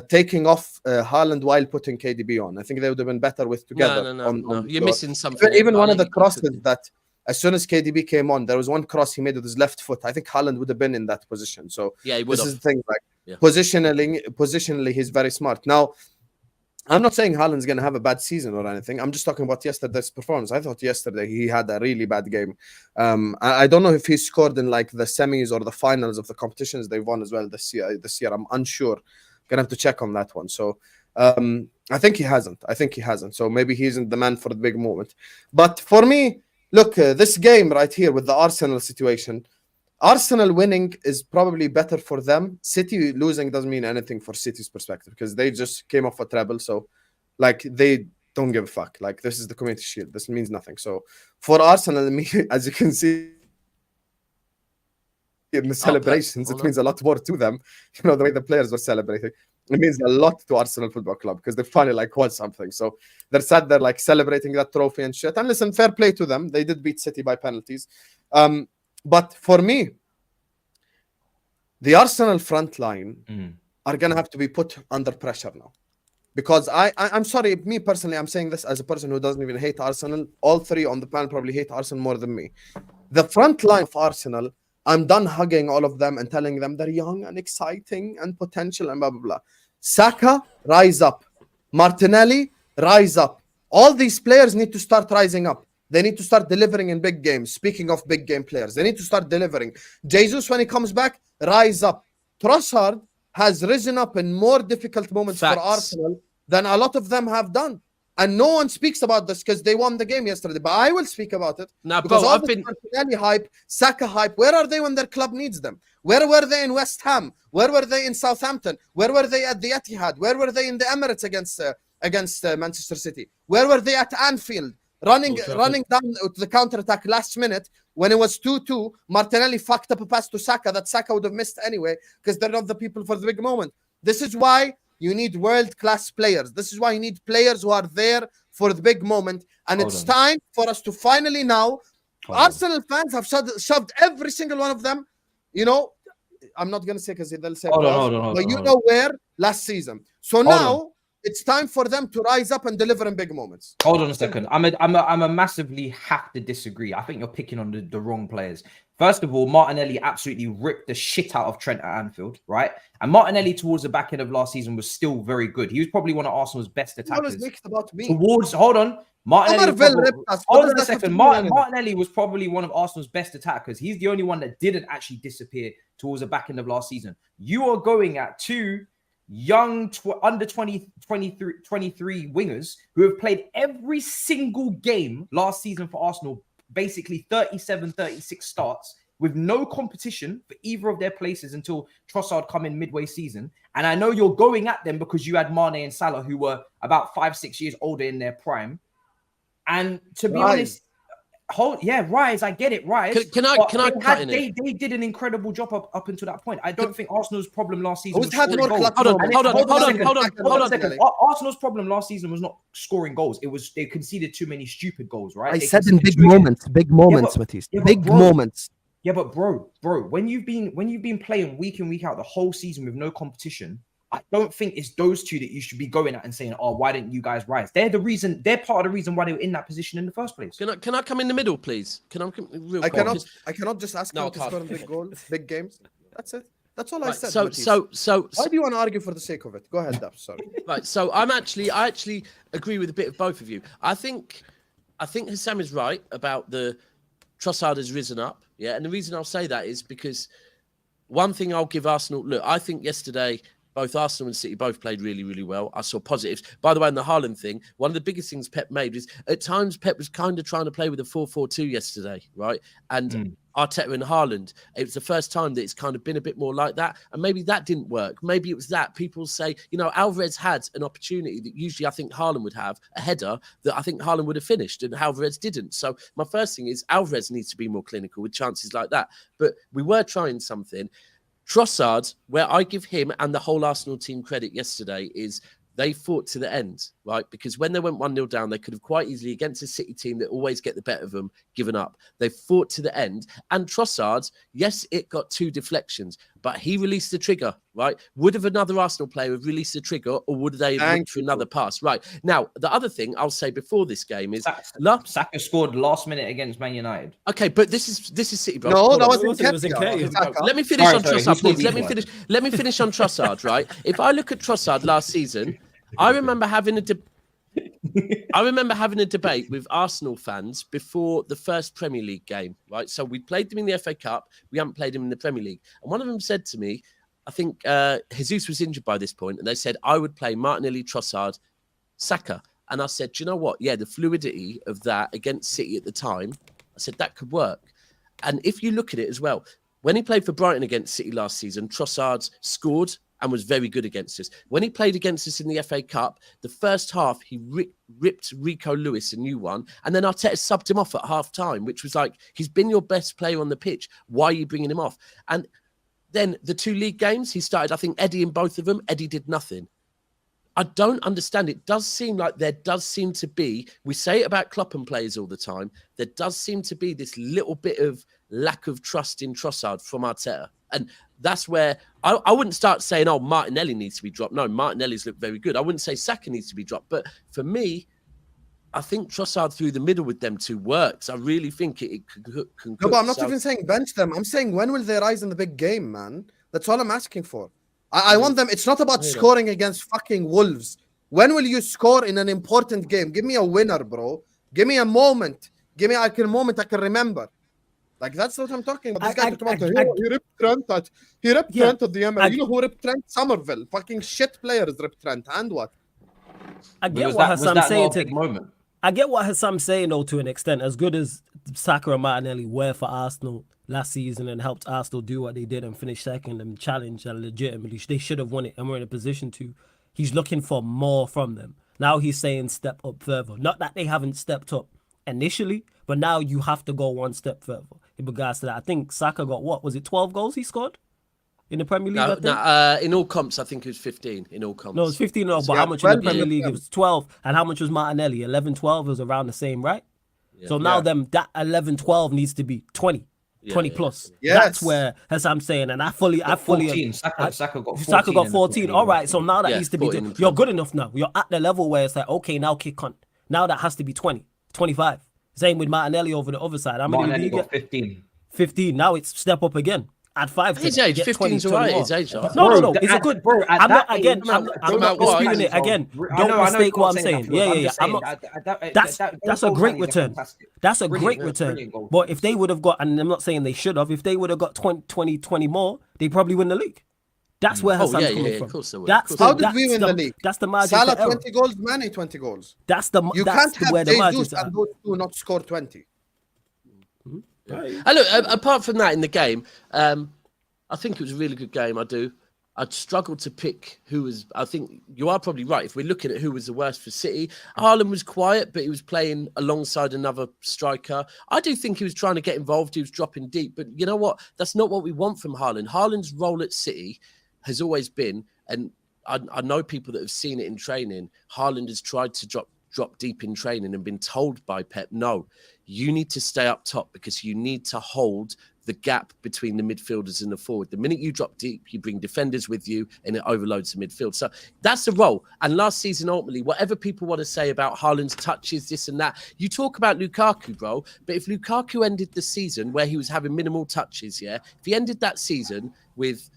taking off Haaland while putting KDB on. I think they would have been better with together. No. You're missing something. Even one of the crosses that, as soon as KDB came on, there was one cross he made with his left foot. I think Haaland would have been in that position. So yeah, he would this have. is the thing. Positionally, he's very smart. Now, I'm not saying Haaland's going to have a bad season or anything. I'm just talking about yesterday's performance. I thought yesterday he had a really bad game. I don't know if he scored in like the semis or the finals of the competitions they won as well this year. I'm unsure. Gonna have to check on that one. So I think he hasn't. So maybe he isn't the man for the big moment. But for me, look, this game right here with the Arsenal situation, Arsenal winning is probably better for them. City losing doesn't mean anything for City's perspective because they just came off a treble. So, like, they don't give a fuck. Like, this is the Community Shield. This means nothing. So, for Arsenal, as you can see in the celebrations, it means a lot more to them. The way the players were celebrating. It means a lot to Arsenal Football Club because they finally won something. So, they're sat there, celebrating that trophy and shit. And listen, fair play to them. They did beat City by penalties. But for me, the Arsenal front line are going to have to be put under pressure now. Because I'm sorry, me personally, I'm saying this as a person who doesn't even hate Arsenal. All three on the panel probably hate Arsenal more than me. The front line of Arsenal, I'm done hugging all of them and telling them they're young and exciting and potential and blah, blah, blah. Saka, rise up. Martinelli, rise up. All these players need to start rising up. They need to start delivering in big games. Speaking of big game players, they need to start delivering. Jesus, when he comes back, rise up. Trossard has risen up in more difficult moments for Arsenal than a lot of them have done. And no one speaks about this because they won the game yesterday. But I will speak about it. Now, because all the Martinelli hype, Saka hype, where are they when their club needs them? Where were they in West Ham? Where were they in Southampton? Where were they at the Etihad? Where were they in the Emirates against Manchester City? Where were they at Anfield? Running down to the counter-attack last minute when it was 2-2, Martinelli fucked up a pass to Saka that Saka would have missed anyway because they're not the people for the big moment. This is why you need world-class players. This is why you need players who are there for the big moment. And it's time for us to finally now, Arsenal fans have shoved every single one of them, I'm not going to say because they'll say, but you know where last season. So now, it's time for them to rise up and deliver in big moments. Hold on a second. I'm a massively have to disagree. I think you're picking on the wrong players. First of all, Martinelli absolutely ripped the shit out of Trent at Anfield, right? And Martinelli towards the back end of last season was still very good. He was probably one of Arsenal's best attackers. Martinelli was probably one of Arsenal's best attackers. He's the only one that didn't actually disappear towards the back end of last season. You are going at two young under 23 wingers who have played every single game last season for Arsenal, basically 36 starts with no competition for either of their places until Trossard come in midway season. And I know you're going at them because you had Mane and Salah who were about 5-6 years older in their prime. And to be honest, Rise. I get it, Rise. They did an incredible job up until that point. I don't think Arsenal's problem last season was scoring goals. Hold on a second. Arsenal's problem last season was not scoring goals. It was they conceded too many stupid goals, right? I said in big moments, Matisse. Big moments. Yeah, but bro, when you've been playing week in, week out the whole season with no competition, I don't think it's those two that you should be going at and saying, "Oh, why didn't you guys rise?" They're part of the reason why they were in that position in the first place. Can I come in the middle, please? I cannot just ask them to score big goals, big games. That's it. That's all I said. So why do you want to argue for the sake of it? Go ahead, Daps. Sorry. Right. So I actually agree with a bit of both of you. I think Husam is right about the Trossard has risen up. Yeah, and the reason I'll say that is because one thing I'll give Arsenal. Look, I think yesterday both Arsenal and City both played really, really well. I saw positives. By the way, in the Haarland thing, one of the biggest things Pep made is at times Pep was kind of trying to play with a 4-4-2 yesterday, right? And Arteta and Haaland, it was the first time that it's kind of been a bit more like that. And maybe that didn't work. Maybe it was that. People say, Alvarez had an opportunity that usually I think Haaland would have, a header that I think Haaland would have finished and Alvarez didn't. So my first thing is Alvarez needs to be more clinical with chances like that. But we were trying something. Trossard, where I give him and the whole Arsenal team credit yesterday, is they fought to the end, right? Because when they went 1-0 down, they could have quite easily, against a City team that always get the better of them, given up. They fought to the end. And Trossard, yes, it got 2 deflections, but he released the trigger, right? Would have another Arsenal player have released the trigger, or would they have looked for another pass? Right. Now, the other thing I'll say before this game is... Saka scored last minute against Man United. Okay, but this is City, bro. No, that It was in Let me finish on Trossard, please. Let me finish on Trossard, right? If I look at Trossard last season, I remember having a debate with Arsenal fans before the first Premier League game, right? So we played them in the FA Cup. We haven't played them in the Premier League. And one of them said to me, I think Jesus was injured by this point, and they said I would play Martinelli, Trossard, Saka. And I said, do you know what? Yeah, the fluidity of that against City at the time, I said that could work. And if you look at it as well, when he played for Brighton against City last season, Trossard scored and was very good against us. When he played against us in the FA Cup, the first half, he ripped Rico Lewis a new one, and then Arteta subbed him off at half-time, which was like, he's been your best player on the pitch. Why are you bringing him off? And then the 2 league games, he started, I think, Eddie in both of them. Eddie did nothing. I don't understand. It does seem like there does seem to be, we say it about Klopp and players all the time, there does seem to be this little bit of lack of trust in Trossard from Arteta. And that's where I wouldn't start saying, oh, Martinelli needs to be dropped. No, Martinelli's looked very good. I wouldn't say Saka needs to be dropped. But for me, I think Trossard through the middle with them 2 works. I really think it can No, but I'm not even saying bench them. I'm saying when will they rise in the big game, man? That's all I'm asking for. I want them. It's not about scoring against fucking Wolves. When will you score in an important game? Give me a winner, bro. Give me a moment. Give me a moment I can remember. Like, that's what I'm talking about. This guy talking about, he ripped Trent at the Emirates. You know who ripped Trent? Somerville. Fucking shit players ripped Trent. And what? I get what Husam's saying. I get what Husam's saying, though, to an extent. As good as Saka and Martinelli were for Arsenal last season and helped Arsenal do what they did and finish second and challenge and legitimately, they should have won it and we're in a position to. He's looking for more from them. Now he's saying step up further. Not that they haven't stepped up initially, but now you have to go one step further in regards to that. I think Saka got, what was it, 12 goals he scored in the Premier League? No, in all comps, I think it was 15 in all comps. No, it was 15, but how much in the Premier League? It was 12. And how much was Martinelli? 11, 12 was around the same, right? Yeah. So now that 11, 12 needs to be 20. 20 plus. Yes. That's where, as I'm saying, and I fully 14. Saka got 14. Saka got 14. All right, so now that needs to be you're good enough now. You're at the level where it's like, okay, now kick on. Now that has to be 20, 25. Same with Martinelli over the other side. How many Martinelli got 15. 15. Now it's step up again. Add 5. His age, 15's alright. His age. No. It's a good. I'm not disputing it again. Don't mistake what I'm saying. Yeah. I'm not. That's a great return. That's a great return. But if they would have got, and I'm not saying they should have, if they would have got 20 more, they probably win the league. That's where Hassan's coming from. Of course they would. How did we win the league? That's the margin. Salah 20 goals, Mane 20 goals. That's the. You can't have Jesus and those 2 not score 20. Right. Look, apart from that in the game, I think it was a really good game. I'd struggled to pick who was. I think you are probably right. If we're looking at who was the worst for City, Haaland was quiet, but he was playing alongside another striker. I do think he was trying to get involved. He was dropping deep, but you know what? That's not what we want from Haaland. Haaland's role at City has always been, and I know people that have seen it in training. Haaland has tried to drop deep in training and been told by Pep, no, you need to stay up top because you need to hold the gap between the midfielders and the forward. The minute you drop deep, you bring defenders with you and it overloads the midfield. So that's the role. And last season, ultimately, whatever people want to say about Haaland's touches, this and that, you talk about Lukaku, bro, but if Lukaku ended the season where he was having minimal touches, if he ended that season with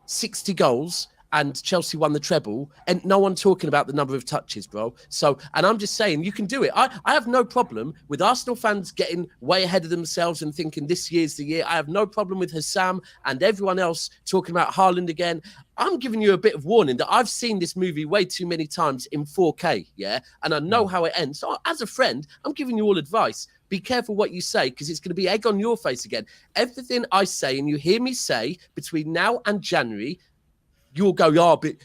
60 goals and Chelsea won the treble, and no one talking about the number of touches, bro. So, and I'm just saying, you can do it. I have no problem with Arsenal fans getting way ahead of themselves and thinking this year's the year. I have no problem with Husam and everyone else talking about Haaland again. I'm giving you a bit of warning that I've seen this movie way too many times in 4K, and I know how it ends. So as a friend, I'm giving you all advice. Be careful what you say because it's going to be egg on your face again. Everything I say and you hear me say between now and January, you'll go, but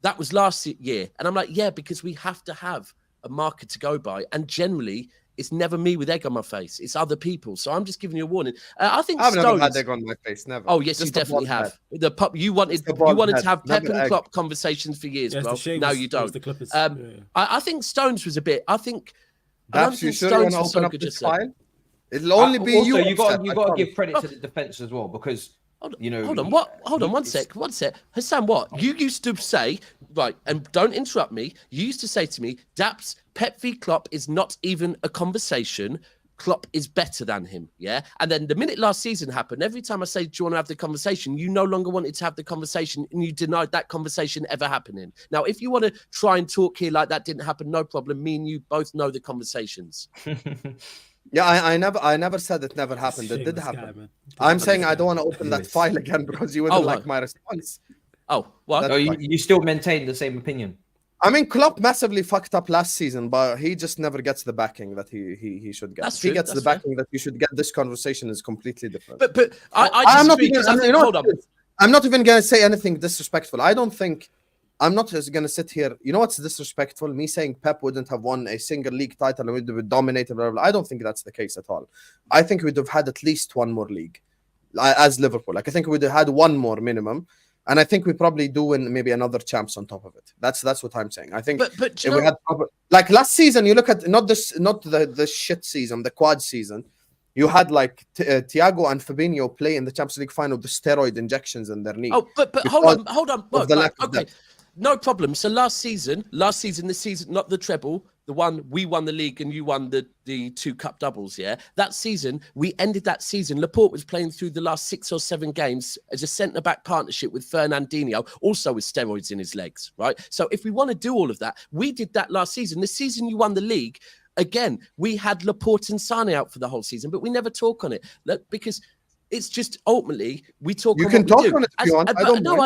that was last year. And I'm like, because we have to have a marker to go by. And generally, it's never me with egg on my face. It's other people. So I'm just giving you a warning. I think I've Stones. never had egg on my face. Never. Oh yes, Just you a definitely bald have. head. The pup. You wanted Just a bald to head, have Pep never and egg. Klopp conversations for years, Yeah, it's bro. the Shades, Now you it's don't. the Clippers. I think Stones was a bit. I don't Daps, you think sure you want Stones to was so open up good this yesterday. file? It'll only be Also, you. you got upset, I to promise. give credit to the defense as well, because you know. Hold on, one sec. Husam, what? You used to say, right, and don't interrupt me. You used to say to me, Daps, Pep v Klopp is not even a conversation. Klopp is better than him, yeah? And then the minute last season happened, every time I say, do you want to have the conversation, you no longer wanted to have the conversation and you denied that conversation ever happening. Now, if you want to try and talk here like that didn't happen, no problem. Me and you both know the conversations. Yeah, I never said it never happened. It did happen. I'm saying I don't want to open that file again because you wouldn't like my response. Oh, what? No, you still maintain the same opinion. I mean, Klopp massively fucked up last season, but he just never gets the backing that he should get. That's if he true, gets that's the backing that you should get, this conversation is completely different. But I I'm not disagree even. because I think, hold hold on. I'm not even gonna say anything disrespectful. I don't think. I'm not just gonna sit here. You know what's disrespectful? Me saying Pep wouldn't have won a single league title and would have dominated. Blah, blah, blah. I don't think that's the case at all. I think we'd have had at least one more league as Liverpool. Like I think we'd have had one more minimum. And I think we probably do win maybe another champs on top of it. That's what I'm saying. I think but if we had like last season, you look at not the shit season, the quad season. You had like Thiago and Fabinho play in the Champions League final with the steroid injections in their knee. Oh, but hold on. Well, okay, no problem. So last season, this season, not the treble, the one we won the league and you won the 2 cup doubles, yeah? That season, we ended that season. Laporte was playing through the last 6 or 7 games as a centre-back partnership with Fernandinho, also with steroids in his legs, right? So if we want to do all of that, we did that last season. The season you won the league, again, we had Laporte and Sane out for the whole season, but we never talk on it. Look, because it's just ultimately we talk. You on can what we talk on it if you want. I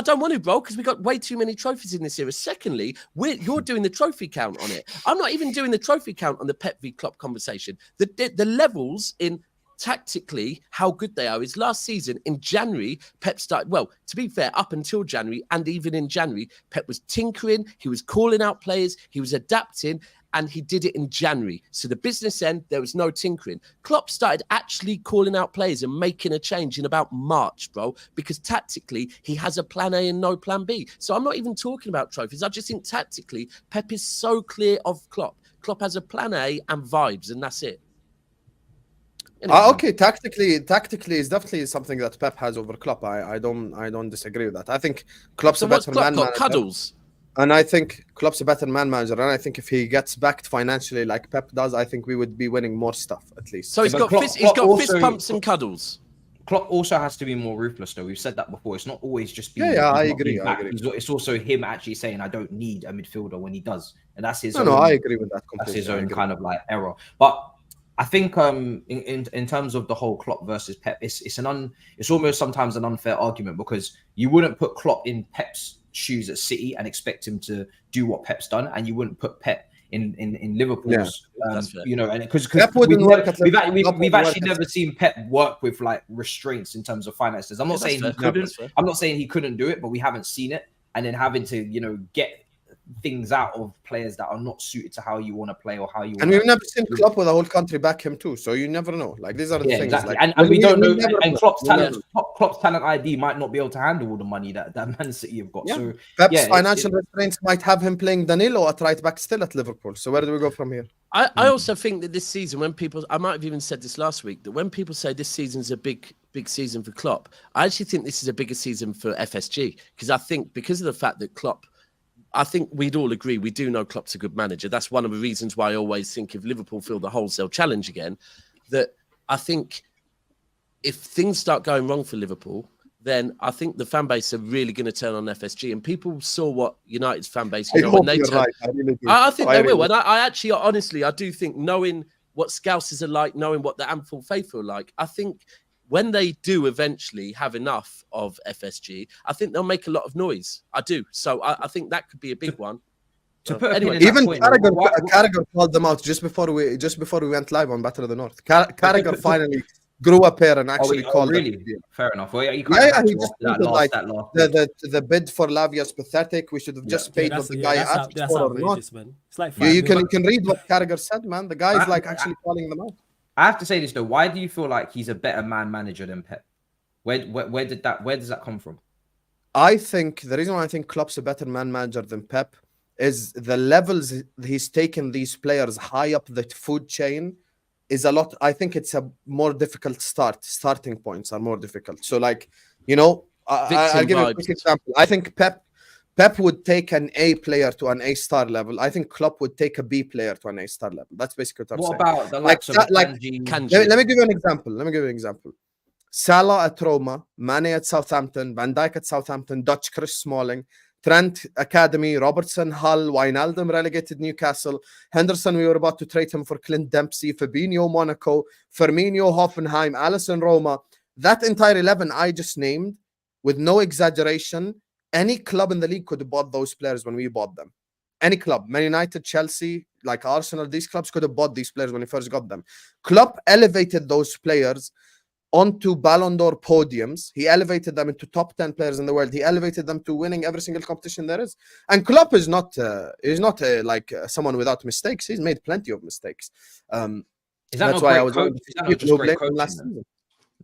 don't want to, bro, because we got way too many trophies in this era. Secondly, you're doing the trophy count on it. I'm not even doing the trophy count on the Pep v Klopp conversation. The levels in tactically how good they are is last season in January. Pep started, well, to be fair, up until January and even in January, Pep was tinkering. He was calling out players. He was adapting. And he did it in January. So the business end, there was no tinkering. Klopp started actually calling out players and making a change in about March, bro, because tactically he has a plan A and no plan B. So I'm not even talking about trophies. I just think tactically, Pep is so clear of Klopp. Klopp has a plan A and vibes, and that's it. Anyway. Okay, tactically is definitely something that Pep has over Klopp. I don't disagree with that. I think Klopp's a better man manager. Cuddles. And I think Klopp's a better man manager. And I think if he gets backed financially like Pep does, I think we would be winning more stuff at least. So he's got fist pumps and cuddles. Klopp also has to be more ruthless, though. We've said that before. It's not always just being. Yeah, I agree. It's also him actually saying, "I don't need a midfielder" when he does, and that's his. No, I agree with that. That's his own kind of like error. But I think in terms of the whole Klopp versus Pep, it's almost sometimes an unfair argument because you wouldn't put Klopp in Pep's shoes at City and expect him to do what Pep's done, and you wouldn't put Pep in Liverpool's, you know, and because we've actually never seen Pep work with like restraints in terms of finances. I'm not saying he couldn't. I'm not saying he couldn't do it, but we haven't seen it, and then having to get things out of players that are not suited to how you want to play or how you. And we've never seen Klopp with the whole country back him too, so you never know. Like these are the things. Exactly. Like, and we don't know. And Klopp's talent ID might not be able to handle all the money that Man City have got. Yeah. So Pep's financial restraints might have him playing Danilo at right back still at Liverpool. So where do we go from here? I also think that this season, when people, I might have even said this last week, that when people say this season's a big season for Klopp, I actually think this is a bigger season for FSG because I think because of the fact that Klopp. I think we'd all agree we do know Klopp's a good manager. That's one of the reasons why I always think if Liverpool feel the wholesale challenge again, that I think if things start going wrong for Liverpool, then I think the fan base are really going to turn on FSG. And people saw what United's fan base, you know, when they turn. I think they will. And I actually, honestly, I do think knowing what Scousers are like, knowing what the Anfield faithful are like, I think when they do eventually have enough of FSG, I think they'll make a lot of noise. I do. So I think that could be a big one. Anyway, even Carragher called them out just before we went live on Battle of the North. Carragher finally grew up here and actually called it. Really? Fair enough. Well, you Yeah, kind he of just that tweeted, like, last the bid for Lavia is pathetic. We should have just paid what the guy asked that's for or not. outrageous, man. It's like You can read what Carragher said, man. The guy is like actually calling them out. I have to say this though. Why do you feel like he's a better man manager than Pep? Where does that come from? I think the reason why I think Klopp's a better man manager than Pep is the levels he's taken these players high up the food chain is a lot. I think it's a more difficult starting points are more difficult. So, like, you know, I'll give you a quick example. I think Pep would take an A player to an A star level. I think Klopp would take a B player to an A star level. That's basically what I'm saying. What about the likes of Kanji? Let me give you an example. Salah at Roma, Mane at Southampton, Van Dijk at Southampton, Dutch Chris Smalling, Trent Academy, Robertson, Hull, Wijnaldum relegated Newcastle, Henderson, we were about to trade him for Clint Dempsey, Fabinho, Monaco, Firmino, Hoffenheim, Alisson, Roma. That entire 11 I just named, with no exaggeration, any club in the league could have bought those players when we bought them. Any club, Man United, Chelsea, like Arsenal, these clubs could have bought these players when we first got them. Klopp elevated those players onto Ballon d'Or podiums. He elevated them into top 10 players in the world. He elevated them to winning every single competition there is. And Klopp is not like someone without mistakes. He's made plenty of mistakes. That's why I was great coaching.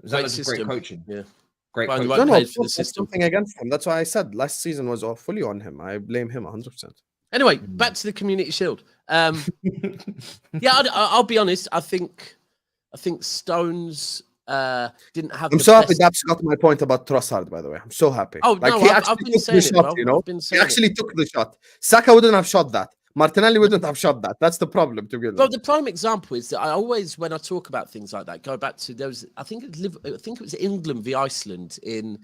Is that just great coaching? Yeah. Great coaching. No, something against him. That's why I said last season was fully on him. I blame him 100%. Anyway, back to the Community Shield. Yeah, I'll be honest. I think Stones didn't have. I'm so happy Daps got my point about Trossard, by the way. I'm so happy. Oh, like, no, I've been saying it, bro. You know? He actually took the shot. Saka wouldn't have shot that. Martinelli wouldn't have shot that. That's the problem, to be honest. Well, the prime example is that I always, when I talk about things like that, go back to I think it was England v Iceland in.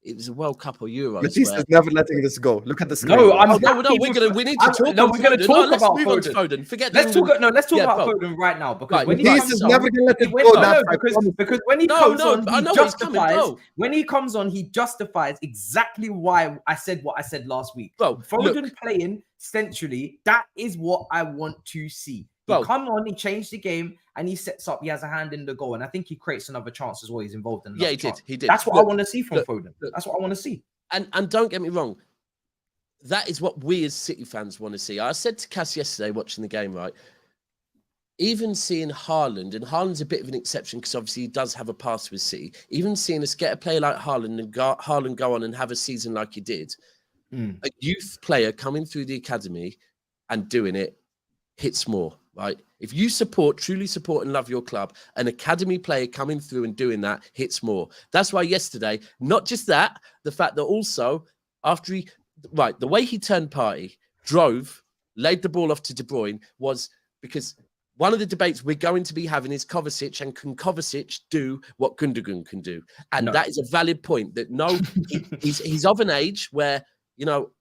It was a World Cup or Euros. Matisse is never letting this go. Look at this. No, we need to talk. We're going to talk about Foden. Forget. Let's talk about Foden right now because when Matisse is never going to let it go. Because when he comes on, when he comes on, he justifies exactly why I said what I said last week. Bro, Foden playing centrally, that is what I want to see. He come on, he changed the game, and he sets up. He has a hand in the goal, and I think he creates another chance as well. He's involved in. Yeah, he did. That's what I want to see from Foden. That's what I want to see. And don't get me wrong, that is what we as City fans want to see. I said to Cass yesterday, watching the game, right? Even seeing Haaland, and Haaland's a bit of an exception because obviously he does have a past with City. Even seeing us get a player like Haaland and Haaland go on and have a season like he did, a youth player coming through the academy and doing it hits more. Right? If you truly support and love your club, an academy player coming through and doing that hits more. That's why yesterday, not just that, the fact that also after the way he turned party, drove, laid the ball off to De Bruyne was because one of the debates we're going to be having is Kovacic, and can Kovacic do what Gundogan can do? And that is a valid point that he's of an age where, you know,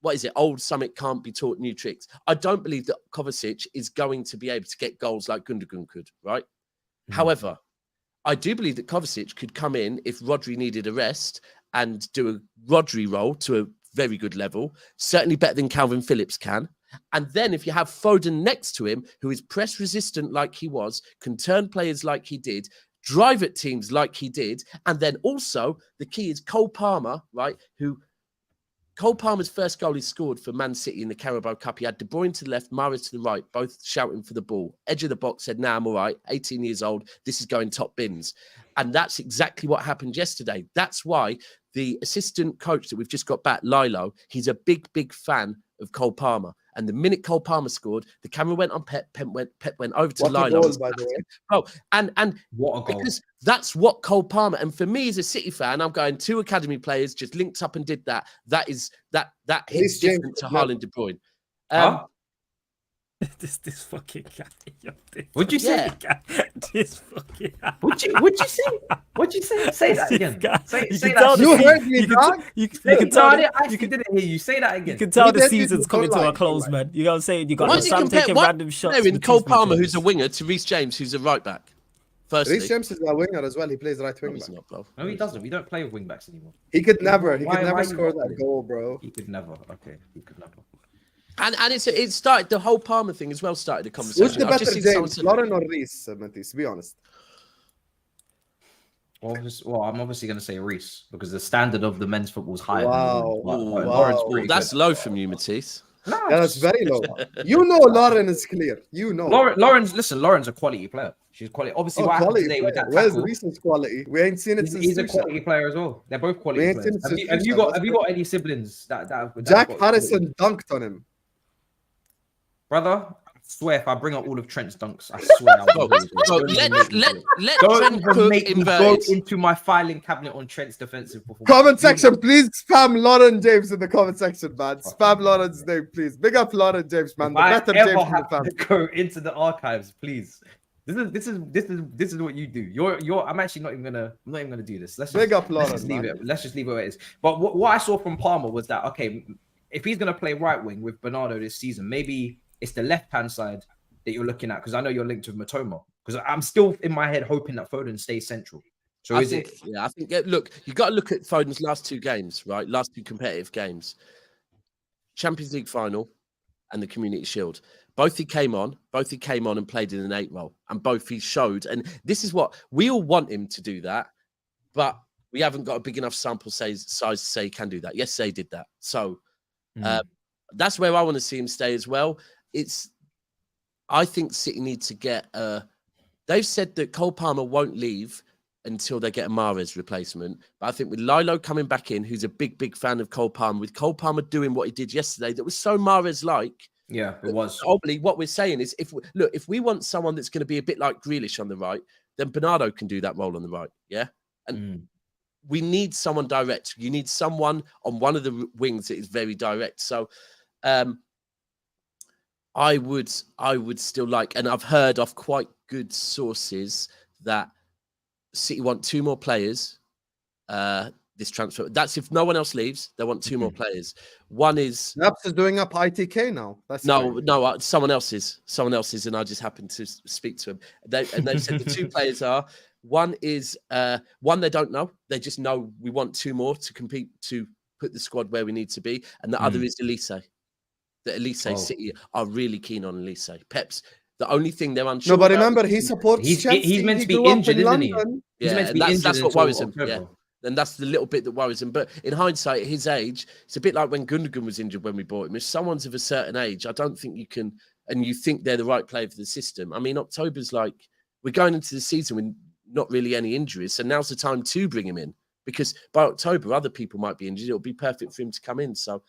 what is it? Old Summit can't be taught new tricks. I don't believe that Kovacic is going to be able to get goals like Gundogan could, right? However, I do believe that Kovacic could come in if Rodri needed a rest and do a Rodri role to a very good level, certainly better than Calvin Phillips can. And then if you have Foden next to him, who is press resistant like he was, can turn players like he did, drive at teams like he did, and then also the key is Cole Palmer, right, Cole Palmer's first goal he scored for Man City in the Carabao Cup. He had De Bruyne to the left, Mahrez to the right, both shouting for the ball. Edge of the box said, nah, I'm all right. 18 years old. This is going top bins. And that's exactly what happened yesterday. That's why the assistant coach that we've just got back, Lilo, he's a big, big fan of Cole Palmer. And the minute Cole Palmer scored, the camera went on Pep. Pep went over to Lilo. By the way. Oh, and what a goal. Because that's what Cole Palmer, and for me as a City fan, I'm going 2 academy players just linked up and did that. That hits different to Haaland, De Bruyne. This fucking guy. What'd you say? This fucking guy. What'd you say? What'd you say? Say that again. Say that. You heard me, dog. You can tell. I didn't hear you. Say that again. You can tell the season's coming to a close, man. You gotta say you got Husam taking random shots. In Cole Palmer, who's a winger, to Reece James, who's a right back. Firstly, Reece James is a winger as well. He plays right wing back. No, he doesn't. We don't play with wing backs anymore. He could never score that goal, bro. He could never. Okay, he could never. And it started, the whole Palmer thing as well started the conversation. Who's the better James, Lauren or Reece, Matisse? Be honest. Well, I'm obviously going to say Reece because the standard of the men's football is higher Wow. than the women's. Wow. Lawrence That's low from you, Matisse. No, Yeah, that's very low. You know, Lauren is clear. You know. Lauren's a quality player. She's quality. Obviously, what happened today with that Where's tackle? Reese's quality? We ain't seen it since He's a Tuchel. quality player as well. They're both quality We ain't players. seen it Have since you Tuchel. got any siblings that Jack got Harrison dunked on him. brother? I swear, if I bring up all of Trent's dunks, I swear I'll do it. Let Don't Trent even Cook make me go inverted. into my filing cabinet on Trent's defensive performance. Comment section, please spam Lauren James in the comment section, man. Spam Lauren's name, please. Big up Lauren James, man. If The I better ever James in the have family. to go into the archives, please. This is what you do. I'm actually not even gonna do this. Big up Lauren, Let's just leave man. it. Let's just leave it where it is. But what I saw from Palmer was that okay, if he's gonna play right wing with Bernardo this season, maybe it's the left hand side that you're looking at because I know you're linked with Matoma. Because I'm still in my head hoping that Foden stays central. So I think, look, you got to look at Foden's last two games, right? Last two competitive games, Champions League final and the Community Shield. Both he came on and played in an 8 role, and both he showed. And this is what we all want him to do that, but we haven't got a big enough sample size to say he can do that. Yesterday he did that, so that's where I want to see him stay as well. I think City need to get they've said that Cole Palmer won't leave until they get a Mahrez replacement. But I think with Lilo coming back in, who's a big fan of Cole Palmer, with Cole Palmer doing what he did yesterday, that was so Mahrez-like. Yeah, it was. Obviously, what we're saying is, if we want someone that's going to be a bit like Grealish on the right, then Bernardo can do that role on the right. Yeah, and we need someone direct. You need someone on one of the wings that is very direct. So, I would still like, and I've heard off quite good sources that City want 2 more players this transfer. That's if no one else leaves, they want 2 more players. One is Daps is doing up ITK now. That's someone else is, and I just happened to speak to him. They've said the 2 players are one is one they don't know. They just know we want 2 more to compete to put the squad where we need to be, and the other is Elise. That Elise City are really keen on Elise. Pep's the only thing they're unsure. No, but remember, he supports Chelsea. He's meant to be grew up injured, in isn't he? London. He's meant to be injured. That's what worries him. Yeah. And that's the little bit that worries him. But in hindsight, at his age, it's a bit like when Gundogan was injured when we bought him. If someone's of a certain age, I don't think you can, and you think they're the right player for the system. I mean, October's like, we're going into the season with not really any injuries. So now's the time to bring him in, because by October, other people might be injured. It'll be perfect for him to come in. So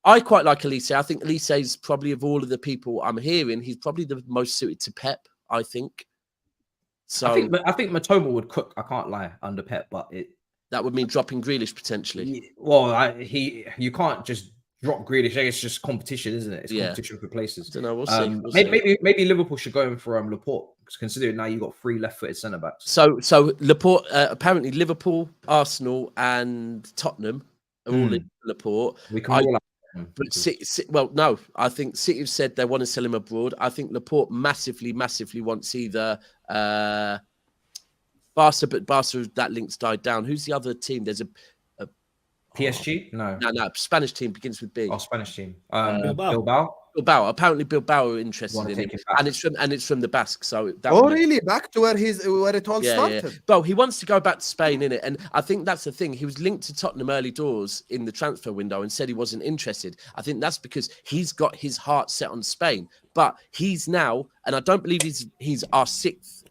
I quite like Elise. I think Elise is probably, of all of the people I'm hearing, he's probably the most suited to Pep, I think. So I think Matoma would cook. I can't lie under Pep, but that would mean dropping Grealish potentially. Well, you can't just drop Grealish. It's just competition, isn't it? It's competition for places. I don't know. We'll see. Maybe Liverpool should go in for Laporte, because considering now you've got 3 left-footed centre backs. So Laporte apparently Liverpool, Arsenal, and Tottenham are all in Laporte. We can But City, no, I think City have said they want to sell him abroad. I think Laporte massively wants either Barca, but Barca, that link's died down. Who's the other team? There's a PSG? No, Spanish team begins with B. Oh, Spanish team. Bilbao. Apparently, Bilbao are interested in him, and it's from the Basque. So really? Back to where it all started. Yeah. Well, he wants to go back to Spain, innit? And I think that's the thing. He was linked to Tottenham early doors in the transfer window and said he wasn't interested. I think that's because he's got his heart set on Spain. But he's now, and I don't believe he's our 6th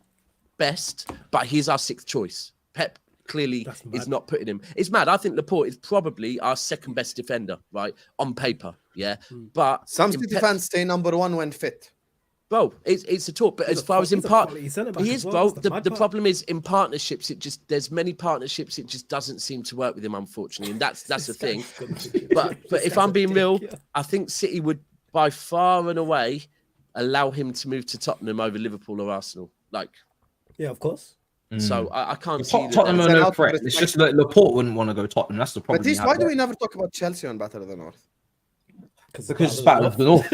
best, but he's our 6th choice. Pep clearly is not putting him. It's mad. I think Laporte is probably our 2nd best defender, right, on paper. Yeah, but some City fans stay number 1 when fit. Bro, it's a talk. But as far as in part, he is, bro. The problem is in partnerships. There's many partnerships. It just doesn't seem to work with him, unfortunately, and that's the thing. But if I'm being real, I think City would by far and away allow him to move to Tottenham over Liverpool or Arsenal. Yeah, of course. So I can't see Tottenham are no threat. It's just that Laporte wouldn't want to go Tottenham. That's the problem. Matisse, why do we never talk about Chelsea on Battle of the North? Because it's Battle of the North.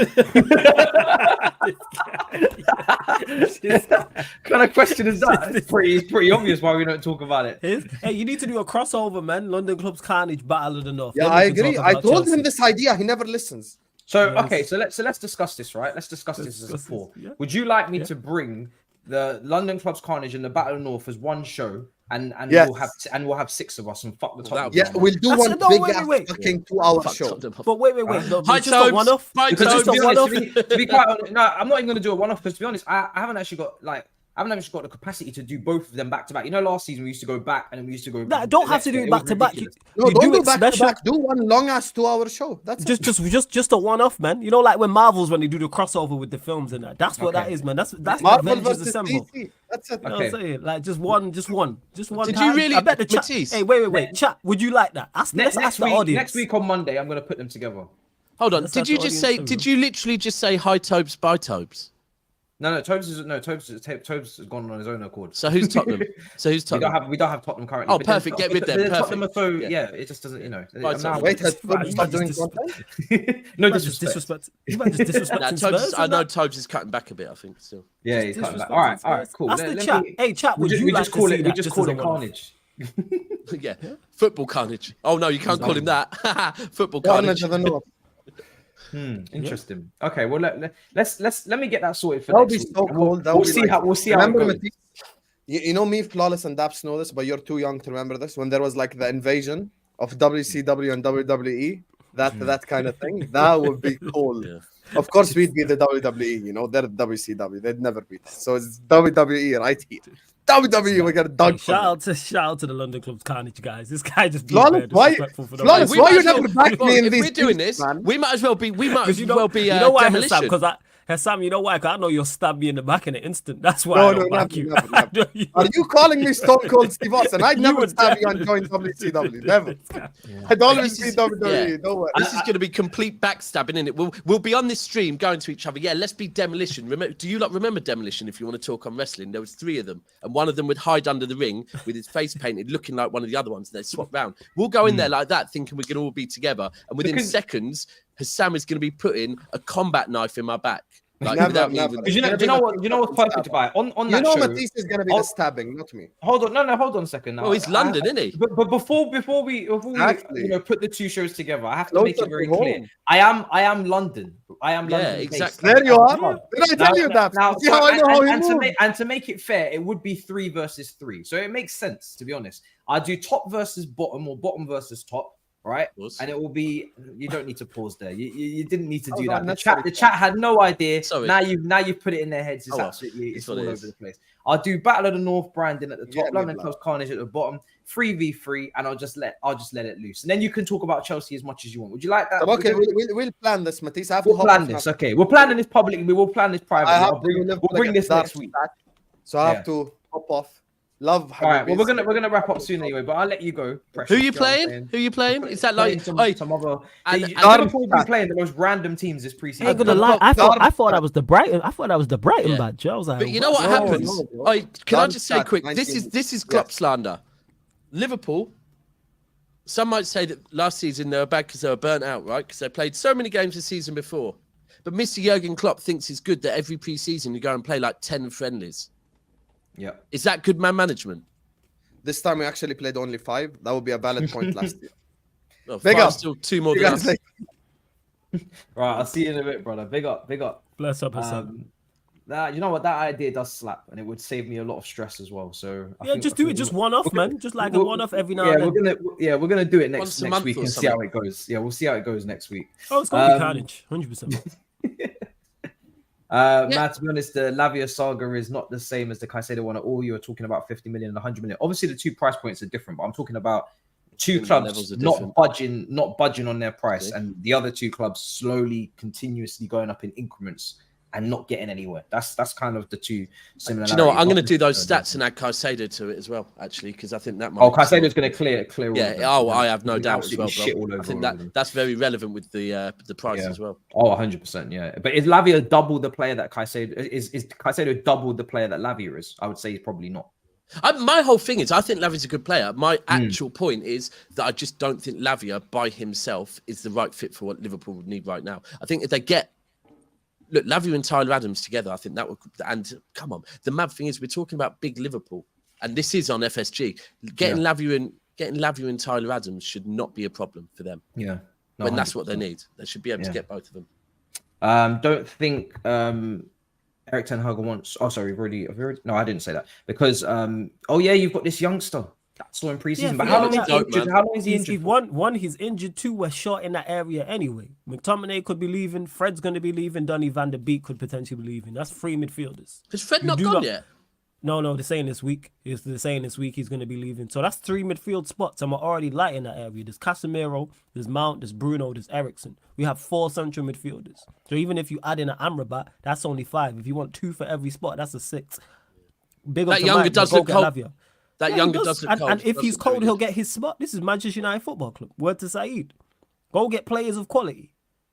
What kind of question is that? It's pretty obvious why we don't talk about it. Hey, you need to do a crossover, man. London Club's Carnage, Battle of the North. Yeah, I agree. I told him this idea. He never listens. So let's discuss this, right? Let's discuss this as a 4. Yeah. Would you like me to bring the London Club's Carnage and the Battle of the North as one show, and Yes. we'll have 6 of us and fuck the Well, Tottenham. that'd Yeah, we'll do That's- one no, big wait, ass wait. fucking 2-hour Fuck show. Tottenham. But wait, no, Hi, it's just a one-off. Bye, Because Because just to a be honest, one-off. to be quite honest, no, I'm not even going to do a one-off because to be honest, I haven't actually got the capacity to do both of them back to back. You know, last season we used to go back and then we used to go. Nah, don't have to do it back to back. No, You don't do do it back to special. back. Do one long ass 2-hour show. That's it. Just a one-off, man. You know, like when Marvels when they do the crossover with the films and that. That's what Okay. that is, man. That's Marvel Avengers versus Assemble. DC. That's it. You know Okay. what I'm saying? Like just one. Did time. you really- I bet the chat. Matisse? Hey, wait. Chat. Would you like that? Let's ask the audience. Next week on Monday, I'm going to put them together. Hold on. Let's Did have you the just audience say? too, Did you literally just say hi, Thabz, bye, Thabz? No, Thabz has gone on his own accord. So who's Tottenham? We don't have Tottenham currently. Oh, but then- perfect. Get rid of them. but then Tottenham Perfect. are so Yeah. it just doesn't, Right, I'm so now- Wait, has Right, Thabz you started might doing just content? no You might just disrespect. disrespect. You might just disrespect Nah, Spurs. I know Thabz is cutting back a bit. I think still. Yeah, he's cutting back. All right, cool. That's Let the chat. me- Hey, chat. Would we you like just to call see it? We that just as call a it one-off? carnage. Yeah. Football carnage. Oh no, you can't call him that. Football carnage. Carnage of the North. Interesting. Okay, well let me get that sorted for That would next be week. so And cool. That We'll would be see like- how it Remember, goes. Matisse, you know me, Flawless and Daps know this, but you're too young to remember this. When there was like the invasion of WCW and WWE, that kind of thing, that would be cool. Yeah. Of course, we'd be the WWE. You know, they're WCW. They'd never beat us. So it's WWE right here. WWE, we got a dog. Shout out to the London Club's carnage, guys. This guy just being Flawless, very why? disrespectful for no Flawless, reason. why you might as never well- back me in if these we're doing tweets, this, man? we might as well be. We might as You well be. you know why, Hassam? demolition. Because Hassam, you know why? Because I know you'll stab me in the back in an instant. That's why No, I don't no, back never, you. never, I know Are you calling me Stone Cold Steve Austin? I'd You never would stab you and definitely- join WCW. Never. I'd always be WWE. Yeah. Don't worry. This is going to be complete backstabbing, isn't it? We'll be on this stream going to each other. Yeah, let's be demolition. Do you remember demolition? If you want to talk on wrestling, there was 3 of them, and one of them would hide under the ring with his face painted, looking like one of the other ones. They swap round. We'll go in there like that, thinking we can all be together, and within seconds, Husam is going to be putting a combat knife in my back. Like, Never, without me never. even- Do you know what's perfect about it? On You that know show, Matisse is going to be the stabbing, not me. hold on a second now. Oh, he's London, isn't he? But before we Exactly. put the 2 shows together, I have to make Closer it very to clear. home. I am London. I am Yeah, London. exactly. There you are. Did I tell you that? See how I know how he moves? and to make it fair, it would be 3 versus 3. So it makes sense, to be honest. I do top versus bottom or bottom versus top, right? course. And it will be. You don't need to pause there. You didn't need to Oh, do no, that. The necessary. chat had no idea. Sorry. Now you've put it in their heads. It's Oh, well, absolutely it's it's what all it over is. the place. I'll do Battle of the North branding at the top, Yeah, London mid-block. Club's Carnage at the bottom, 3v3, and I'll just let it loose. And then you can talk about Chelsea as much as you want. Would you like that? Okay, we'll plan this, Matisse. I have We'll to hop plan off this. now. Okay, we're planning this publicly. We will plan this privately. I have We'll bring this Dark next week. Stack, so I Yeah. have to hop off. Love. All right. Well, Habibis. we're gonna wrap up soon anyway. But I'll let you go. Precious, Who you know what I'm playing? saying? Who you playing? Is that like Playing Oi, some other? and- Liverpool will be playing the most random teams this preseason. I ain't gonna lie. I thought that was the Brighton. I thought that was the Brighton Yeah. badge. I was like, But you know what No, happens? no, bro. Oi, can I Dark just say Stack, quick? 19. This is Klopp Yes. slander. Liverpool. Some might say that last season they were bad because they were burnt out, right? Because they played so many games the season before. But Mr. Jurgen Klopp thinks it's good that every preseason you go and play like 10 friendlies. Yeah. Is that good man management? This time we actually played only 5. That would be a valid point last year. Well, Big five, up. still 2 more You than guys us. Right. I'll see you in a bit, brother. Big up. bless up Hassam. You know what? That idea does slap, and it would save me a lot of stress as well. So I Just think do it, just one off, man. Just like a we'll- one off every now Yeah, and then. we're gonna do it Once next a month week or and see how something. it goes. Yeah, we'll see how it goes next week. Oh, it's gonna be Um, carnage, 100%. Matt, to be honest, the Lavia saga is not the same as the Caicedo one at all. You were talking about 50 million and 100 million. Obviously, the 2 price points are different, but I'm talking about 2 The clubs levels are not different. budging on their price, Okay. and the other 2 clubs slowly, continuously going up in increments and not getting anywhere. That's kind of the 2 similar. Do you know what? I'm going to do those stats and add Caicedo to it as well, actually, because I think that might. Oh, Caicedo's going to clear. All Yeah. of them. Oh, I have no He's doubt as well, absolutely shit all bro. I over think all of them. that's very relevant with the price Yeah. as well. Oh, 100%, yeah. But is Lavia double the player that Caicedo is Caicedo double the player that Lavia is? I would say he's probably not. My whole thing is, I think Lavia's a good player. My actual point is that I just don't think Lavia by himself is the right fit for what Liverpool would need right now. I think if they get Lavia and Tyler Adams together, I think that would. And come on, the mad thing is, we're talking about big Liverpool, and this is on FSG. Getting Lavia and Tyler Adams should not be a problem for them. Yeah, When that's what they need. They should be able to Yeah. get both of them. Don't think Eric Ten Hag wants. Oh, sorry, no, I didn't say that because oh yeah, you've got this youngster that saw in preseason. But how long is he injured? How long is he injured? One, he's injured. Two, we're short in that area anyway. McTominay could be leaving. Fred's going to be leaving. Donny van der Beek could potentially be leaving. That's 3 midfielders. Has Fred not gone yet? No, they're saying this week. They're saying this week he's going to be leaving. So that's 3 midfield spots, and we're already light in that area. There's Casemiro, there's Mount, there's Bruno, there's Eriksen. We have 4 central midfielders. So even if you add in an Amrabat, that's only 5. If you want 2 for every spot, that's a 6. Big up that younger does look cold. Lavia. That younger does look cold. And if he's cold, he'll get his spot. This is Manchester United Football Club. Word to Saeed. Go get players of quality.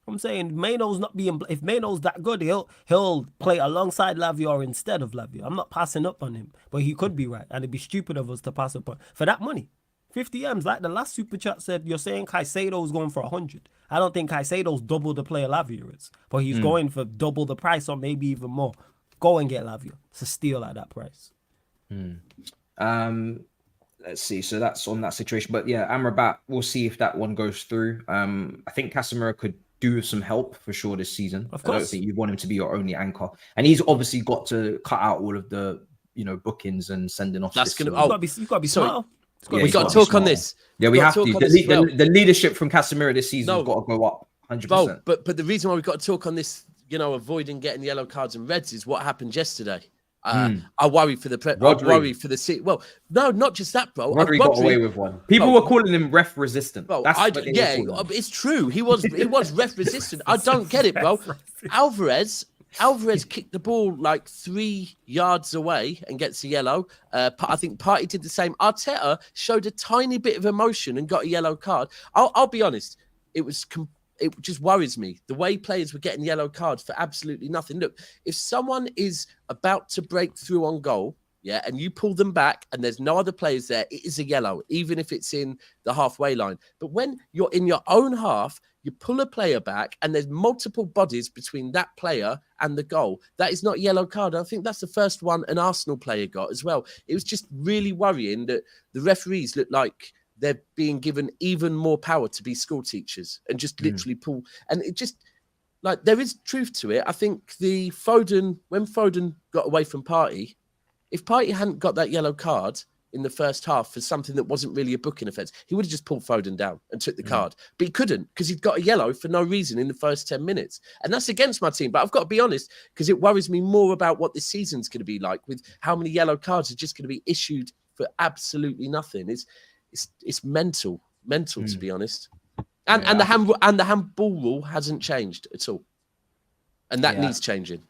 I'm saying Maino's not being. If Maino's that good, he'll play alongside Lavia or instead of Lavia. I'm not passing up on him, but he could be right, and it'd be stupid of us to pass up on for that money. 50 M's, like the last super chat said. You're saying Caicedo's going for 100. I don't think Caicedo's double the player Lavia is, but he's going for double the price or maybe even more. Go and get Lavia. It's a steal at that price. Let's see. So that's on that situation. But yeah, Amrabat, we'll see if that one goes through. I think Casemiro could do with some help for sure this season. Of course. I don't think you want him to be your only anchor. And he's obviously got to cut out all of the, bookings and sending off. That's going to... You've got to be smart. We got to talk on this. Yeah, we have to. The leadership from Casemiro this season has got to go up 100%. But the reason why we've got to talk on this, avoiding getting yellow cards and reds is what happened yesterday. I worry for the I worry for the city. Well, no, not just that, bro. Rodri got away with one. People were calling him ref resistant. Bro, it's true. He was ref resistant. I don't get it, bro. Alvarez kicked the ball like 3 yards away and gets a yellow. I think Partey did the same. Arteta showed a tiny bit of emotion and got a yellow card. I'll be honest. It just worries me the way players were getting yellow cards for absolutely nothing. Look, if someone is about to break through on goal, and you pull them back and there's no other players there, it is a yellow, even if it's in the halfway line. But when you're in your own half, you pull a player back and there's multiple bodies between that player and the goal. That is not a yellow card. I think that's the first one an Arsenal player got as well. It was just really worrying that the referees look like they're being given even more power to be school teachers and just literally pull. And it just, like, there is truth to it. I think when Foden got away from Partey, if Partey hadn't got that yellow card in the first half for something that wasn't really a booking offence, he would have just pulled Foden down and took the card. But he couldn't because he'd got a yellow for no reason in the first 10 minutes. And that's against my team. But I've got to be honest, because it worries me more about what this season's going to be like with how many yellow cards are just going to be issued for absolutely nothing. It's mental to be honest. And the handball rule hasn't changed at all. And that needs changing.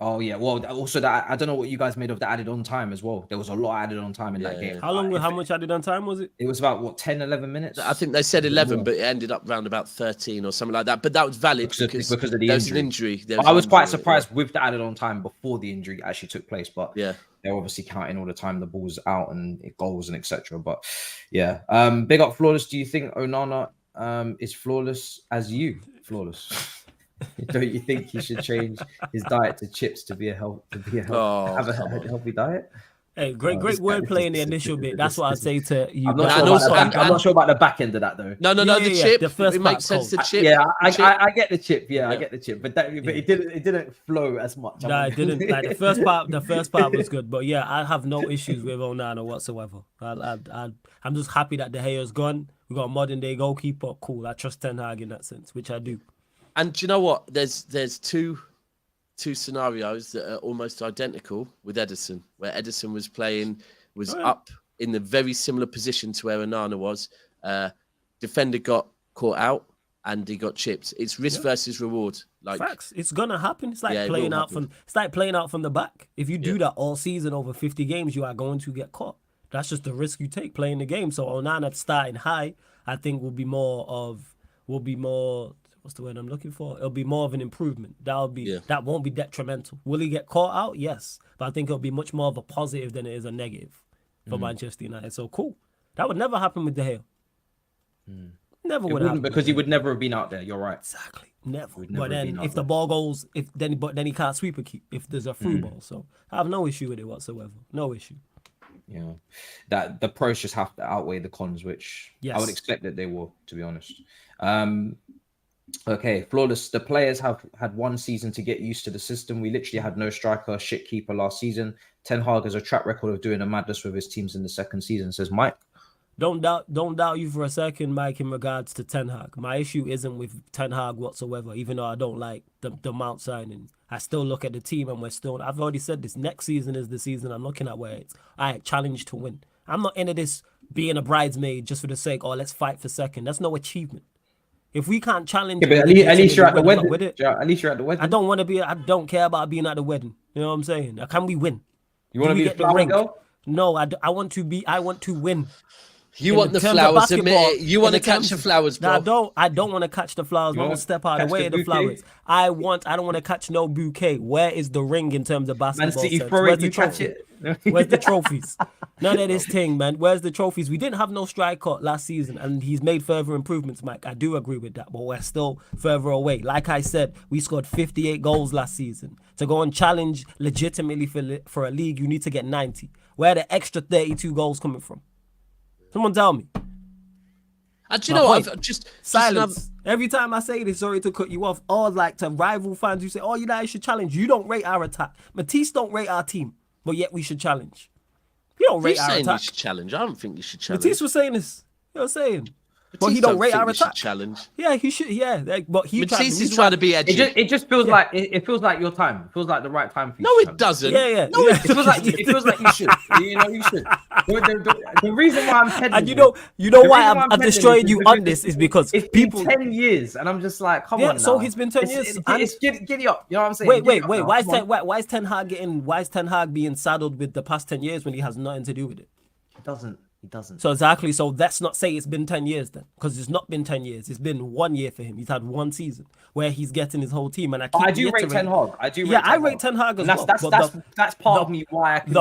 Oh yeah. Well, also that I don't know what you guys made of the added on time as well. There was a lot added on time in that game. How much added on time was it? It was about 10, 11 minutes. I think they said 11, but it ended up around about 13 or something like that. But that was valid because of the injury. I was quite surprised with the added on time before the injury actually took place. But they're obviously counting all the time the ball's out and it goals and etc. But yeah, big up Flawless. Do you think Onana is flawless as you? Flawless. Don't you think he should change his diet to chips to have a healthy diet? Hey, great wordplay in the initial bit. That's what I'd say to you. I'm not sure about the back end of that though. No, the chip. The first it makes sense. The chip. Yeah, I get the chip. Yeah, I get the chip, but it didn't flow as much. No, it didn't. Like the first part was good, but yeah, I have no issues with Onana whatsoever. I'm just happy that De Gea's gone. We got a modern day goalkeeper. Cool. I trust Ten Hag in that sense, which I do. And do you know what? There's two scenarios that are almost identical with Ederson, where Ederson was up in the very similar position to where Onana was. Defender got caught out and he got chipped. It's risk versus reward. Like facts. It's gonna happen. It's like playing out from the back. If you do that all season over 50 games, you are going to get caught. That's just the risk you take playing the game. So Onana starting high, I think will be more. What's the word I'm looking for? It'll be more of an improvement. That won't be detrimental. Will he get caught out? Yes. But I think it'll be much more of a positive than it is a negative for Manchester United. So cool. That would never happen with De Gea. Never would happen. Because he would never have been out there. You're right. Exactly. Never. But then if the ball goes, then he can't sweep a keep if there's a through ball. So I have no issue with it whatsoever. No issue. Yeah. That the pros just have to outweigh the cons, which I would expect that they will, to be honest. Okay, flawless. The players have had one season to get used to the system. We literally had no striker, shit keeper last season. Ten Hag has a track record of doing a madness with his teams in the second season, says Mike. Don't doubt you for a second, Mike, in regards to Ten Hag. My issue isn't with Ten Hag whatsoever, even though I don't like the Mount signing. I still look at the team and I've already said this, next season is the season I'm looking at where it's, all right, challenge to win. I'm not into this being a bridesmaid just for the sake, let's fight for second. That's no achievement. If we can't challenge, but at least you're at the wedding. At least you're at the wedding. I don't care about being at the wedding. You know what I'm saying? Can we win? You want to be the flower girl? No, I want to win. You want the flowers, you want to catch the flowers, bro. No, I don't want to catch the flowers. I want to step out of the way of the flowers. I don't want to catch no bouquet. Where is the ring in terms of basketball? Where's the trophy? Where's the trophies? None of this thing, man. Where's the trophies? We didn't have no striker last season, and he's made further improvements, Mike. I do agree with that, but we're still further away. Like I said, we scored 58 goals last season. To go and challenge legitimately for a league, you need to get 90. Where are the extra 32 goals coming from? Someone tell me. Do you know what? I've just silence. Every time I say this, sorry to cut you off, or like to rival fans who say, United should challenge. You don't rate our attack. Matisse don't rate our team, but yet we should challenge. You don't rate our attack. You should challenge. I don't think you should challenge. Matisse was saying this. You know what I'm saying? But he don't rate our attack. Challenge. Yeah, he should. Yeah, but Matisse is trying to be edgy. It just feels like it feels like your time. It feels like the right time for you. No, it doesn't. Yeah. No, it feels like you should. You should. The reason why I'm peddling, and you know why I'm destroying you on this is because it's people 10 years, and I'm just like, come on. So he's been 10 years. It's giddy up. You know what I'm saying? Wait. Why is Ten Hag being saddled with the past 10 years when he has nothing to do with it? He doesn't. So exactly. So let's not say it's been 10 years then, because it's not been 10 years. It's been 1 year for him. He's had one season where he's getting his whole team, and I do rate Ten Hag. I rate Ten Hag as well. That's part of me why I can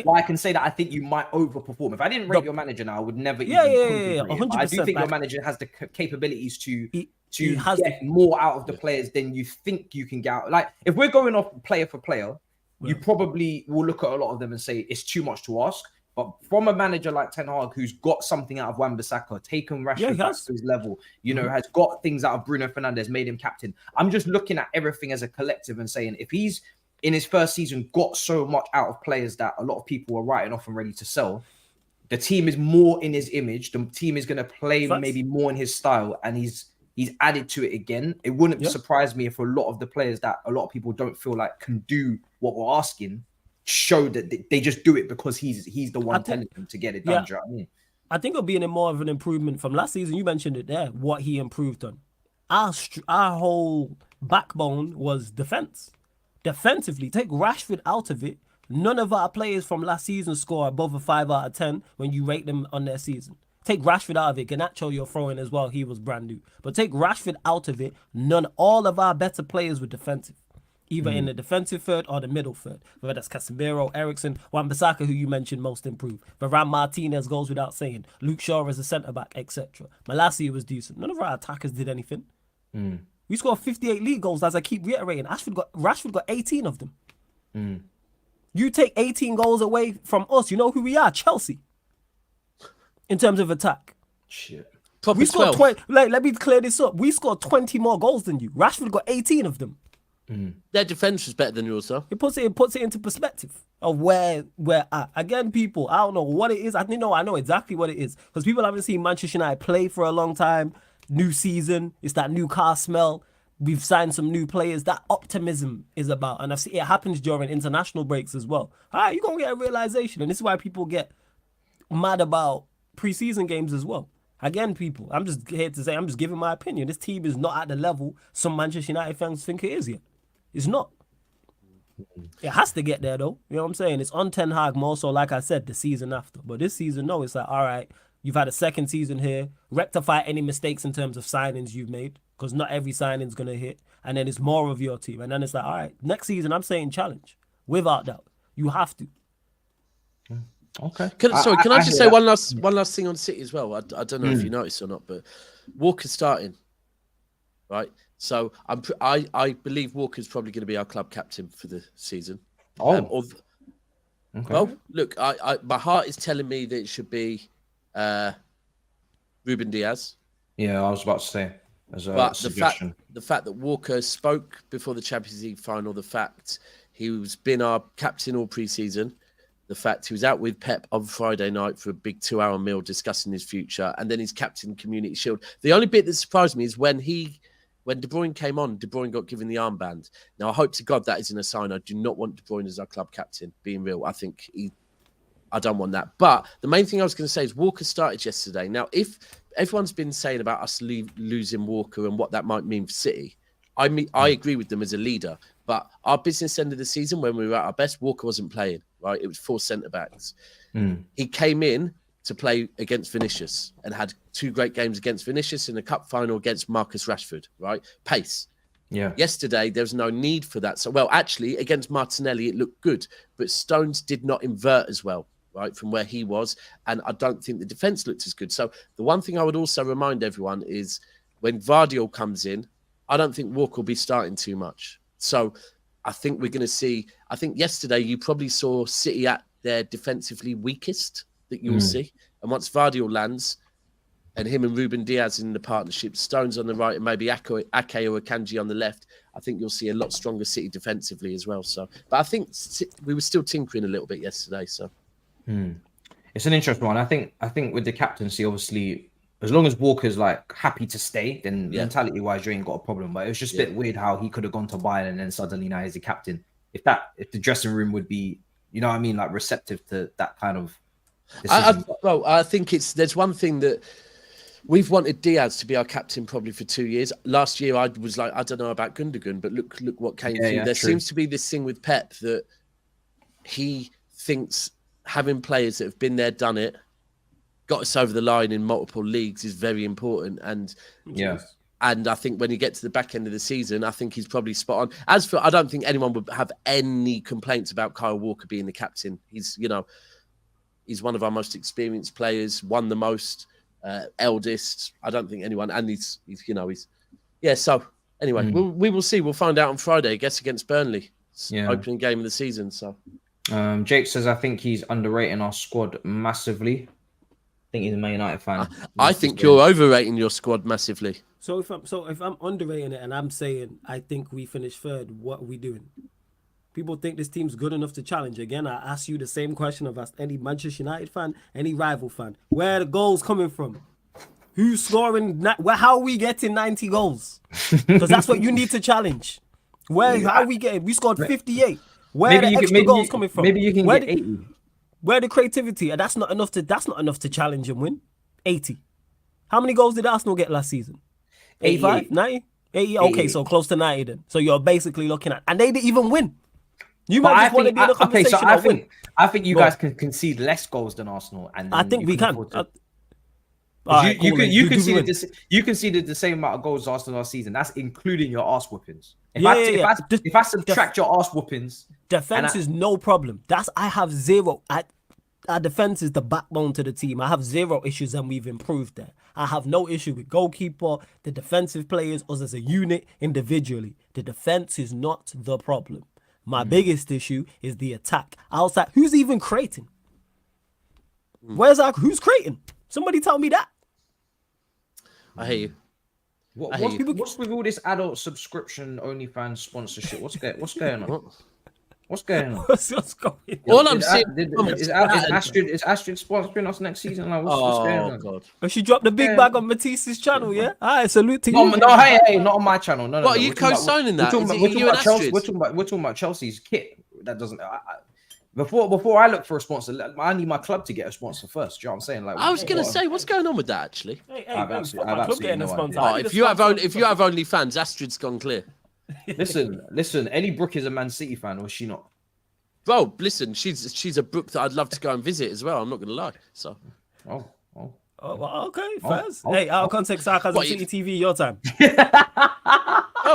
why I can say that I think you might overperform. If I didn't rate your manager now, I would never. 100%. I do think your manager has the capabilities to get more out of the players than you think you can get out. Like if we're going off player for player, you probably will look at a lot of them and say it's too much to ask. But from a manager like Ten Hag, who's got something out of Wan-Bissaka, taken Rashford back to his level, has got things out of Bruno Fernandes, made him captain. I'm just looking at everything as a collective and saying, if he's in his first season got so much out of players that a lot of people are writing off and ready to sell, the team is more in his image. The team is going to play maybe more in his style, and he's added to it again. It wouldn't surprise me if a lot of the players that a lot of people don't feel like can do what we're asking show that they just do it because he's the one telling them to get it done. Do you know what I mean? I think it'll be in more of an improvement from last season. You mentioned it there, what he improved on. Our whole backbone was defense. Defensively, take Rashford out of it. None of our players from last season score above a 5 out of 10 when you rate them on their season. Take Rashford out of it. Garnacho you're throwing as well. He was brand new. But take Rashford out of it. All of our better players were defensive. Either in the defensive third or the middle third. Whether that's Casemiro, Eriksen, Wan-Bissaka, who you mentioned most improved. Varane, Martinez goes without saying. Luke Shaw as a centre-back, etc. Malacia was decent. None of our attackers did anything. We scored 58 league goals, as I keep reiterating. Rashford got 18 of them. You take 18 goals away from us. You know who we are? Chelsea. In terms of attack. Shit. We scored 20. Let me clear this up. We scored 20 more goals than you. Rashford got 18 of them. Their defense was better than yours, though. It puts it into perspective of where we're at. Again, people, I don't know what it is. I know exactly what it is. Because people haven't seen Manchester United play for a long time. New season. It's that new car smell. We've signed some new players. That optimism is about. And I've seen it happens during international breaks as well. All right, you're going to get a realization. And this is why people get mad about preseason games as well. Again, people, I'm just here to say, I'm just giving my opinion. This team is not at the level some Manchester United fans think it is yet. It's not. It has to get there, though. You know what I'm saying? It's on Ten Hag more so, like I said, the season after. But this season, no, it's like, all right, you've had a second season here. Rectify any mistakes in terms of signings you've made, because not every signing's going to hit. And then it's more of your team. And then it's like, all right, next season, I'm saying challenge. Without doubt. You have to. Okay. Can I just say one last thing on City as well? I don't know if you noticed or not, but Walker's starting, right? So I believe Walker's probably going to be our club captain for the season. Okay. Well, look, I my heart is telling me that it should be Ruben Diaz. Yeah, I was about to say. as a But suggestion. the fact that Walker spoke before the Champions League final, the fact he's been our captain all pre-season, the fact he was out with Pep on Friday night for a big 2-hour meal discussing his future, and then he's captain Community Shield. The only bit that surprised me is when De Bruyne came on, De Bruyne got given the armband. Now, I hope to God that isn't a sign. I do not want De Bruyne as our club captain, being real. I don't want that. But the main thing I was going to say is Walker started yesterday. Now, if everyone's been saying about us losing Walker and what that might mean for City, I agree with them as a leader. But our business end of the season, when we were at our best, Walker wasn't playing, right? It was 4 centre-backs. He came in to play against Vinicius and had 2 great games against Vinicius in a cup final against Marcus Rashford, right? Pace. Yeah. Yesterday, there was no need for that. So, well, actually, against Martinelli, it looked good. But Stones did not invert as well, right, from where he was. And I don't think the defence looked as good. So the one thing I would also remind everyone is when Vardiol comes in, I don't think Walker will be starting too much. So I think we're going to see, I think yesterday you probably saw City at their defensively weakest that you'll see. And once Vardiol lands and him and Ruben Diaz in the partnership, Stones on the right and maybe Ake or Akanji on the left, I think you'll see a lot stronger City defensively as well. So, but I think we were still tinkering a little bit yesterday. So it's an interesting one. I think with the captaincy, obviously, as long as Walker's like happy to stay, then mentality wise, you ain't got a problem. But it was just a bit weird how he could have gone to Bayern and then suddenly now he's the captain. If the dressing room would be, you know what I mean, like receptive to that kind of decision. I think there's one thing that we've wanted Diaz to be our captain probably for 2 years. Last year, I was like, I don't know about Gundogan, but look what came through. There seems to be this thing with Pep that he thinks having players that have been there, done it, got us over the line in multiple leagues is very important. And I think when you get to the back end of the season, I think he's probably spot on. As for, I don't think anyone would have any complaints about Kyle Walker being the captain. He's one of our most experienced players, won the most, eldest. I don't think anyone, and he's So anyway, we will see. We'll find out on Friday. I guess against Burnley, opening game of the season. So Jake says I think he's underrating our squad massively. I think he's a Man United fan. I think you're overrating your squad massively. So if I'm underrating it and I'm saying I think we finished third, what are we doing? People think this team's good enough to challenge. Again, I ask you the same question I've asked any Manchester United fan, any rival fan. Where are the goals coming from? Who's scoring? How are we getting 90 goals? Because that's what you need to challenge. How are we getting? We scored 58. Where are the extra goals coming from? Maybe you can get 80. Where the creativity? And that's not enough to challenge and win. 80. How many goals did Arsenal get last season? 85? 90? 80? Okay, so close to 90 then. So you're basically looking at, and they didn't even win. You might just want to be in a conversation. I think you guys can concede less goals than Arsenal, and I think we can. You conceded the same amount of goals as Arsenal last season. That's including your arse whoopings. If I subtract your arse whoopings, defense is no problem. I have zero. Our defense is the backbone to the team. I have zero issues, and we've improved there. I have no issue with goalkeeper, the defensive players, us as a unit individually. The defense is not the problem. My biggest issue is the attack. Outside, who's even creating? Who's creating? Somebody tell me that. I hear you. What's with all this adult subscription OnlyFans sponsorship? What's going on? What's going on? What's going on? All I'm saying is Astrid sponsoring us next season? Like, what's going on? God. Oh, she dropped the big bag on Matisse's channel, yeah? Alright, salute to you. No, hey, not on my channel. No. What, are you co-signing that? We're talking about Chelsea's kit. That doesn't. Before I look for a sponsor, I need my club to get a sponsor first. Do you know what I'm saying? Like, I was going to say, what's going on with that actually? I've absolutely no idea. If you have OnlyFans, Astrid's gone clear. Listen. Ellie Brooke is a Man City fan, or is she not? Bro, listen, she's a Brooke that I'd love to go and visit as well. I'm not going to lie. So. Okay, first. Hey, out of context, sarcasm, City TV, your time.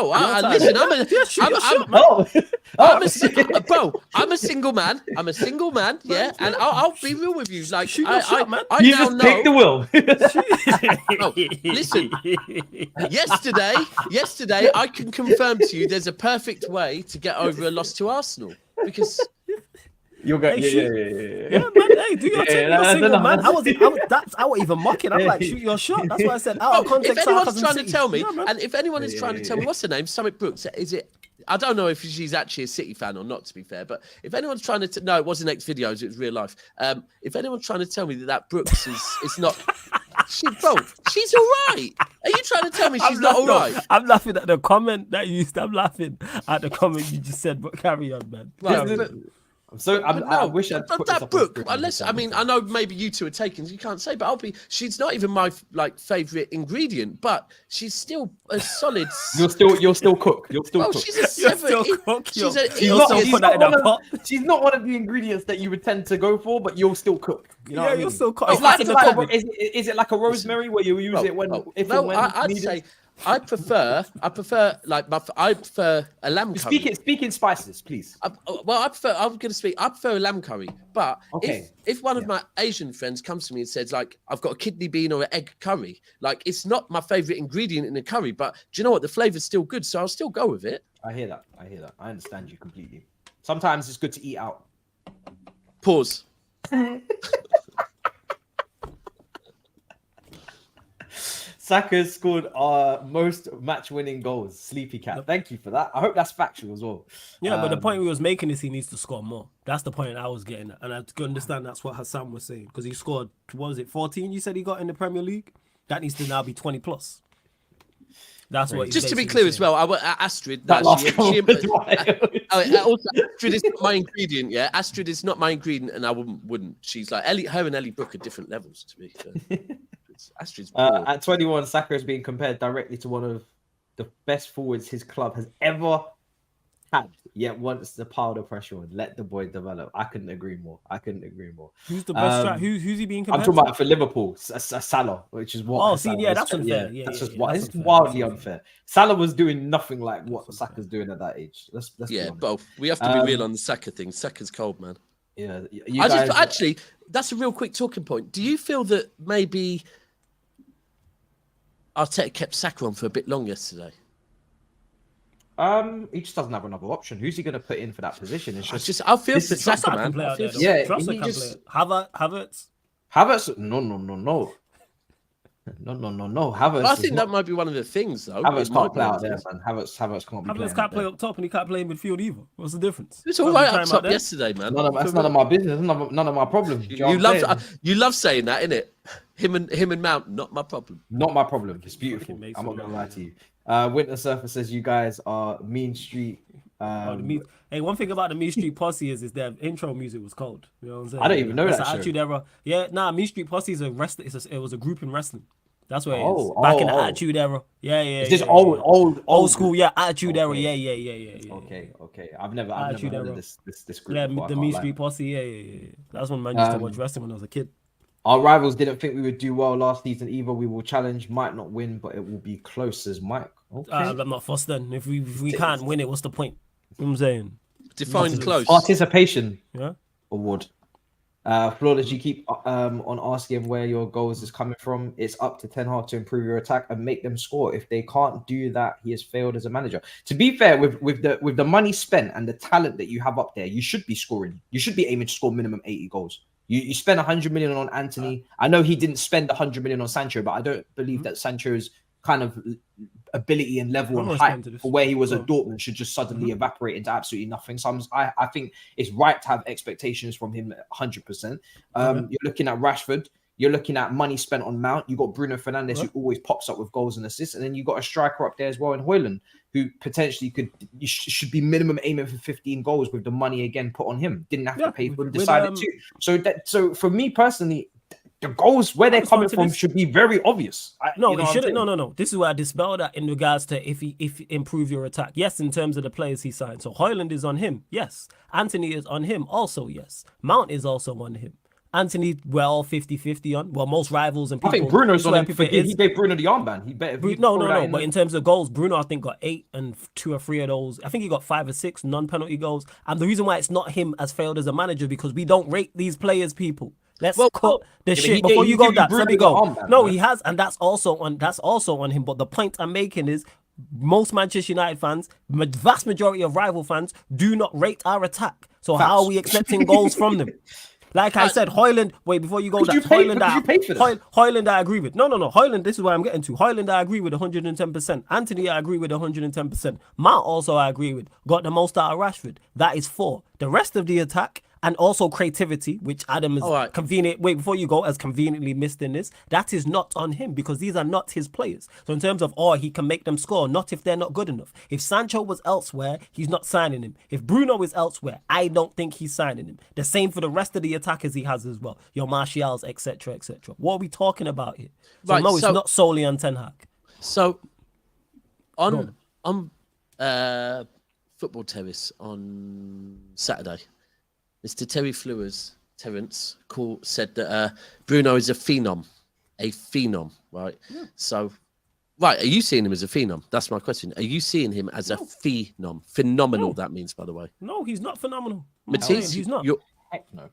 Listen, I'm a single man. Yeah, and I'll be real with you. Like, I you now just know. take the will. Listen, yesterday, I can confirm to you there's a perfect way to get over a loss to Arsenal because You're going. Hey, Yeah, shoot. yeah, yeah. Yeah, man. Hey, do your thing. You're no, single, no, man. no. I wasn't even mocking. I'm like, shoot your shot. That's why I said out Bro, of context. if anyone's sarcasm trying to City. tell me, Yeah, man. and if anyone is trying to tell me, what's her name? Summit Brooks. Is it? I don't know if she's actually a City fan or not, to be fair. But if anyone's trying to, no, it wasn't X videos. It was real life. If anyone's trying to tell me that Brooks is not, bro, she's all right. Are you trying to tell me she's not all right? I'm laughing at the comment that you used. I'm laughing at the comment you just said. But carry on, man. Right, I wish I'd put this that up on Brooke, screen unless and I mean, I know maybe you two are taken, you can't say, but she's not even my favorite ingredient, but she's still a solid. You'll still cook. You'll still cook. She's a seven. She's not one of the ingredients that you would tend to go for, but you'll still cook. You know what I mean? you'll still cook. It's like is it like a rosemary where you use it when I'd needed? say I prefer a lamb curry. Speak in spices, please. I'm going to speak. I prefer a lamb curry, but if one of my Asian friends comes to me and says like, I've got a kidney bean or an egg curry, like it's not my favorite ingredient in a curry, but do you know what? The flavor's still good, so I'll still go with it. I hear that. I understand you completely. Sometimes it's good to eat out. Pause. Saka scored our most match-winning goals. Sleepy cat. Thank you for that. I hope that's factual as well. Yeah, but the point we was making is he needs to score more. That's the point I was getting at. And I could understand that's what Husam was saying. Because he scored, what was it, 14 you said he got in the Premier League? That needs to now be 20 plus. That's what he's just to be basically clear saying. as well, I want Astrid. Also, Astrid is not my ingredient. Yeah, Astrid is not my ingredient, and I wouldn't. She's like her and Ellie Brooke are different levels to me. So. Astrid's at 21, Saka is being compared directly to one of the best forwards his club has ever had. Yet once the pile of pressure on, let the boy develop. I couldn't agree more. Who's the best strike? Who's he being compared I'm talking about for Liverpool, Salah, which is what. Oh, see, yeah, that's unfair. Yeah, that's just that's it's unfair. wildly unfair. Salah was doing nothing like what Saka's doing at that age. Let's but we have to be real on the Saka thing. Saka's cold, man. Yeah, actually, that's a real quick talking point. Do you feel that maybe Arteta kept Saka on for a bit long yesterday? He just doesn't have another option. Who's he going to put in for that position? It's just I feel for Saka, man. Havertz. Havertz. No. Havertz. I think that might be one of the things, though. Havertz can't play out there, man. Havertz can't be playing. Havertz can't play up top and he can't play in midfield either. What's the difference? It's all right up top yesterday, man. That's none of my business. None of my problem. You love saying that, innit? Him and Mount, not my problem. Not my problem. It's beautiful. I'm not gonna lie to you. Winter Surfer says you guys are Mean Street. Hey, one thing about the Mean Street Posse is their intro music was cold. You know what I'm saying? I don't even know that. Attitude Era. Yeah, Mean Street Posse is a wrestling. It was a group in wrestling. That's where it is. Back in the Attitude Era. Yeah. Is this old school? Yeah, Attitude Era. Yeah. Okay. I've never heard of this group. Yeah, the Mean Street Posse. Yeah. That's when man used to watch wrestling when I was a kid. Our rivals didn't think we would do well last season either. We will challenge, might not win, but it will be close as Mike. Okay. I'm not fussed then. If we can't win it, what's the point? You know what I'm saying? Define close. Participation Yeah. award. Flawless, you keep on asking where your goals is coming from. It's up to Ten Hag to improve your attack and make them score. If they can't do that, he has failed as a manager. To be fair, with the money spent and the talent that you have up there, you should be scoring. You should be aiming to score minimum 80 goals. You spend 100 million on Anthony. I know he didn't spend 100 million on Sancho, but I don't believe that Sancho's kind of ability and level and height for where he was at Dortmund should just suddenly evaporate into absolutely nothing. So I think it's right to have expectations from him 100%. You're looking at Rashford. You're looking at money spent on Mount. You got Bruno Fernandes, who always pops up with goals and assists, and then you got a striker up there as well in Hairline, who potentially should be minimum aiming for 15 goals with the money again put on him. Didn't have to pay for it, decided to. So for me personally, the goals where they're coming from should be very obvious. It shouldn't. No. This is where I dispel that in regards to if improve your attack. Yes, in terms of the players he signed. So Hairline is on him. Yes. Anthony is on him. Also, yes. Mount is also on him. Anthony, we're all 50-50 on. Well, most rivals and people. I think Bruno's on him. He gave Bruno the armband. He better. No. But in terms of goals, Bruno, I think, got 8 and 2 or 3 of those. I think he got 5 or 6 non-penalty goals. And the reason why it's not him as failed as a manager because we don't rate these players, people. Let's cut the shit before you go. Let me go. No, he has, and that's also on him. But the point I'm making is, most Manchester United fans, vast majority of rival fans, do not rate our attack. So how are we expecting goals from them? Like I said, Højlund. Wait, before you go, that Højlund, I agree with. No. Højlund. This is what I'm getting to. Højlund, I agree with 110%. Anthony, I agree with 110%. Mount also, I agree with. Got the most out of Rashford. That is 4. The rest of the attack. And also creativity, which Adam is convenient. Wait, before you go, has conveniently missed in this. That is not on him because these are not his players. So in terms of, he can make them score, not if they're not good enough. If Sancho was elsewhere, he's not signing him. If Bruno is elsewhere, I don't think he's signing him. The same for the rest of the attackers he has as well. Your Martials, etc., etc. What are we talking about here? So no, it's not solely on Ten Hag. So on Football Terrace on Saturday, Mr. Terence said that Bruno is a phenom, right? Yeah. So, are you seeing him as a phenom? That's my question. Are you seeing him as a phenom? Phenomenal, that means, by the way. No, he's not phenomenal. Matisse, he's not. Heck no.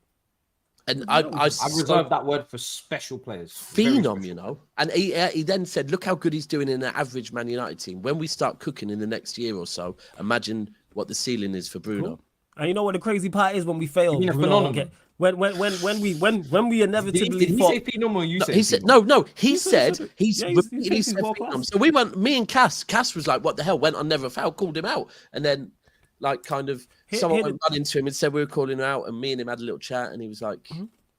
And I reserve that word for special players. Phenom, you know. And he then said, look how good he's doing in an average Man United team. When we start cooking in the next year or so, imagine what the ceiling is for Bruno. Cool. And you know what the crazy part is when we fail? When we inevitably did he say phenom or you he said no. He said phenom. So we went. Me and Cass was like, "What the hell?" Went on Never Foul, called him out, and then someone went run into him and said we were calling him out, and me and him had a little chat, and he was like.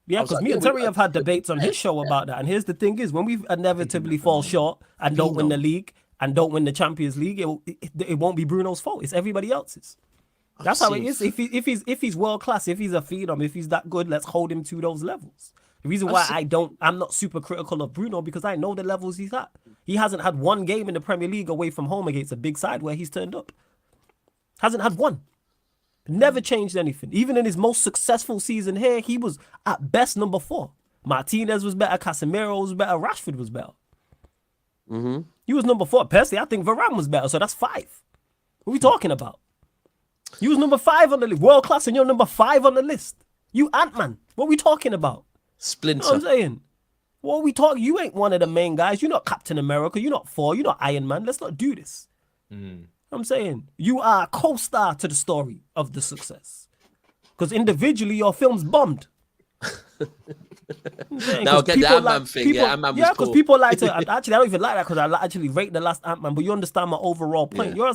Yeah, because me and Terry have had debates on his show about that. And here's the thing is, when we inevitably fall short and don't win the league and don't win the Champions League, it won't be Bruno's fault. It's everybody else's. That's how it is. If he's world class, if he's a phenom, if he's that good, let's hold him to those levels. The reason why I'm not super critical of Bruno because I know the levels he's at. He hasn't had one game in the Premier League away from home against a big side where he's turned up. Hasn't had one. Never changed anything. Even in his most successful season here, he was at best number 4. Martinez was better, Casemiro was better, Rashford was better. Mm-hmm. He was number 4. Personally, I think Varane was better, so that's 5. What are we talking about? You was number 5 on the list, world class, and you're number 5 on the list. You Ant-Man. What are we talking about? Splinter. You know what I'm saying? What are we talking? You ain't one of the main guys. You're not Captain America. You're not Thor. You're not Iron Man. Let's not do this. I'm saying you are a co-star to the story of the success. Because individually, your film's bombed. Now get the Ant-Man thing. Ant-Man was because people like to. Actually, I don't even like that because I actually rate the last Ant-Man. But you understand my overall point. Yeah.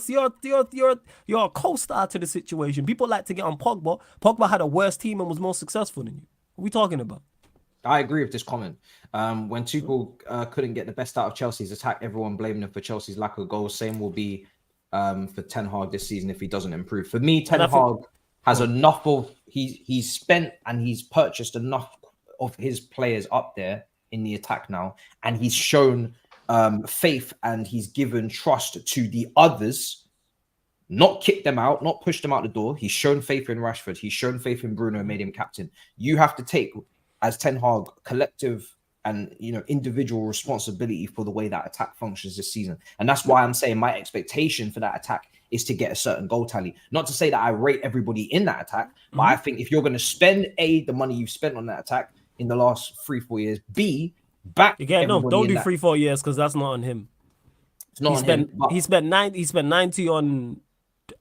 You're a co-star to the situation. People like to get on Pogba. Pogba had a worse team and was more successful than you. What are we talking about? I agree with this comment. When Tuchel couldn't get the best out of Chelsea's attack, everyone blamed him for Chelsea's lack of goals. Same will be for Ten Hag this season if he doesn't improve. For me, Ten Hag has enough of he's spent and he's purchased enough of his players up there in the attack now, and he's shown faith and he's given trust to the others, not kicked them out, not pushed them out the door. He's shown faith in Rashford, he's shown faith in Bruno and made him captain. You have to take, as Ten Hag, collective and individual responsibility for the way that attack functions this season. And that's why I'm saying my expectation for that attack is to get a certain goal tally. Not to say that I rate everybody in that attack, but I think if you're going to spend the money you've spent on that attack in the last 3-4 years, back again. No, don't do 3-4 years because that's not on him. It's not on him. He spent 90 on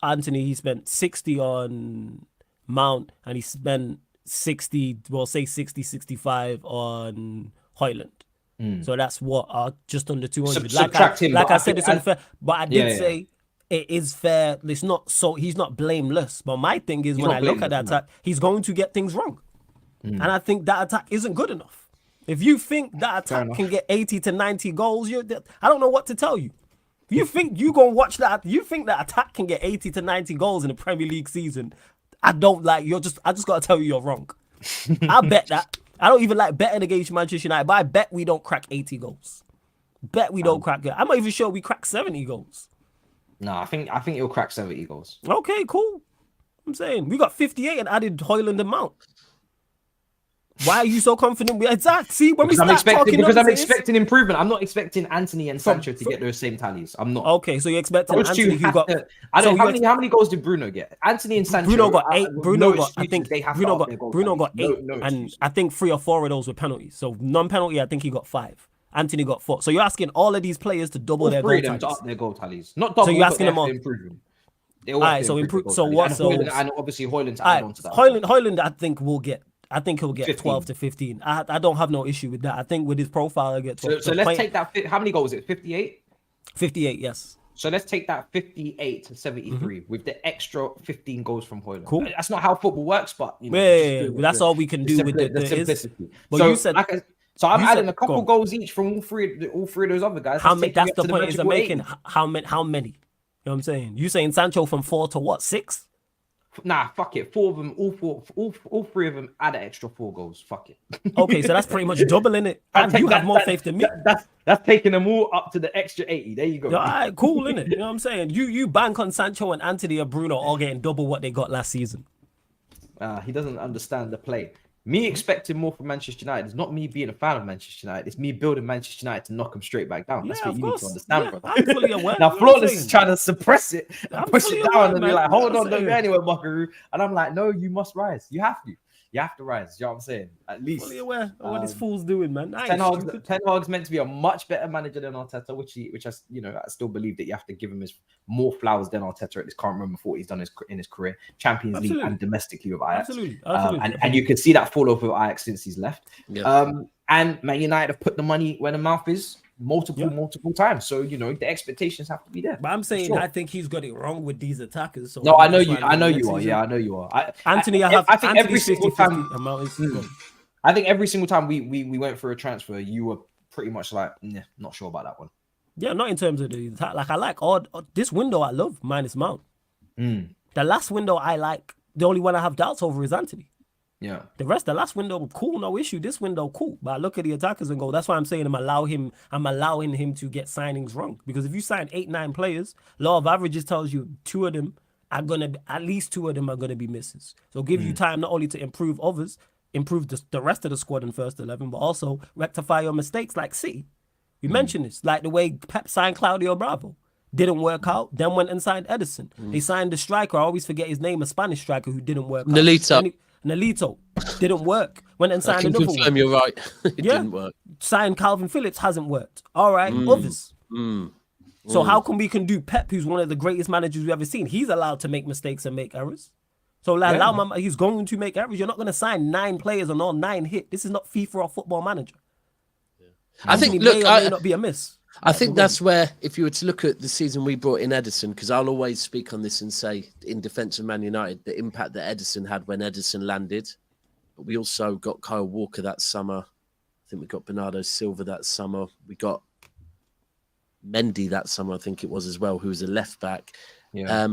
Anthony. He spent 60 on Mount, and he spent 65 on Højlund. So that's what just under 200. I said, it's unfair, but I did say it is fair. It's not so he's not blameless. But my thing is when I look at that attack, he's going to get things wrong. And I think that attack isn't good enough. If you think that attack can get 80 to 90 goals, I don't know what to tell you. If you think you gonna watch that, you think that attack can get 80 to 90 goals in a Premier League season, I just gotta tell you you're wrong. I'll bet that. I don't even like betting against Manchester United, but I bet we don't crack 80 goals. Bet we don't crack it. I'm not even sure we crack 70 goals. No, I think you'll crack 70 goals. Okay, cool. I'm saying we got 58 and added Højlund and Mount. Why are you so confident? Exactly. See, when I'm expecting improvement. I'm not expecting Anthony and Sancho to get those same tallies. I'm not. Okay, so you're expecting Anthony who got. I don't know how many goals did Bruno get? Anthony and Sancho. Bruno got 8. Bruno got 8, and I think 3 or 4 of those were penalties. So non-penalty, I think he got 5. Anthony got 4. So you're asking all of these players to double their goal tallies. To up their goal tallies, not double. So you're asking them all. They'll have Alright, to so improve improve. the So goal what? tally. So And obviously Hoyland to add on to that. Hoyland, I think he'll get 15. 12 to 15. I don't have no issue with that. I think with his profile, he'll get 12. So let's take that. How many goals is it? 58? 58, yes. So let's take that 58 to 73 with the extra 15 goals from Hoyland. Cool. That's not how football works, but you know, Yeah, that's all we can do with the simplicity. But So you said so I'm you adding said- a couple go on. goals each from all three of those other guys. how Let's many? take me That's up the to point he's magical 80. making. How many? You know what I'm saying? You saying Sancho from 4 to what? 6? Nah, fuck it. Four of them, all three of them add an extra 4 goals. Fuck it. Okay, so that's pretty much doubling it. You have more faith than me. That's taking them all up to the extra 80. There you go. All right, cool, innit? You know what I'm saying? You bank on Sancho and Anthony or Bruno all getting double what they got last season. He doesn't understand the play. Me expecting more from Manchester United is not me being a fan of Manchester United. It's me building Manchester United to knock them straight back down. That's Yeah, what of you need course. to understand, Yeah, bro. I'm fully aware. Now, You know what I'm Flawless saying? is trying to suppress it and I'm push fully it down aware, and be man. like, You know hold what on, I'm don't go saying? anywhere, Buckaroo. And I'm like, no, you must rise. You have to. You have to rise. You know what I'm saying? At least. Fully aware of what this fool's doing, man. I Ten ain't stupid. Hag's meant to be a much better manager than Arteta, which I still believe that you have to give him more flowers than Arteta at this current moment for what he's done in his career, Champions League and domestically with Ajax. Absolutely. And you can see that fall off with Ajax since he's left. Yeah. And Man United have put the money where the mouth is multiple times. So the expectations have to be there. But I'm saying Sure. I think he's got it wrong with these attackers. So No, I know that's you. why I know next you are. season- Yeah, I know you are. Anthony, I think every Anthony's single 50-50 time. amount is I think every single time we went for a transfer, you were pretty much like, not sure about that one. Yeah, not in terms of the attack. Like I like this window. I love minus Mount. The last window I like. The only one I have doubts over is Anthony. Yeah. The rest, the last window, cool, no issue. This window, cool. But I look at the attackers and go, that's why I'm saying I'm allowing him to get signings wrong. Because if you sign 8-9 players, law of averages tells you at least two of them are gonna be misses. So give you time not only to improve others, improve the rest of the squad in first 11, but also rectify your mistakes like City. You mentioned this, like the way Pep signed Claudio Bravo. Didn't work out, then went and signed Edison. They signed the striker, I always forget his name, a Spanish striker who didn't work Nolito. out. Nolito didn't work. Went and I signed can another confirm one. you're right. It Yeah. didn't work. Signed Calvin Phillips, hasn't worked. All right, others. So how come we can do Pep, who's one of the greatest managers we've ever seen? He's allowed to make mistakes and make errors. So he's going to make errors. You're not going to sign 9 players and all 9 hit. This is not FIFA or Football Manager. I think, May look, or may not be a miss. I think that's where, if you were to look at the season we brought in Edison, because I'll always speak on this and say, in defence of Man United, the impact that Edison had when Edison landed. But we also got Kyle Walker that summer. I think we got Bernardo Silva that summer. We got Mendy that summer, I think it was as well, who was a left back. Yeah.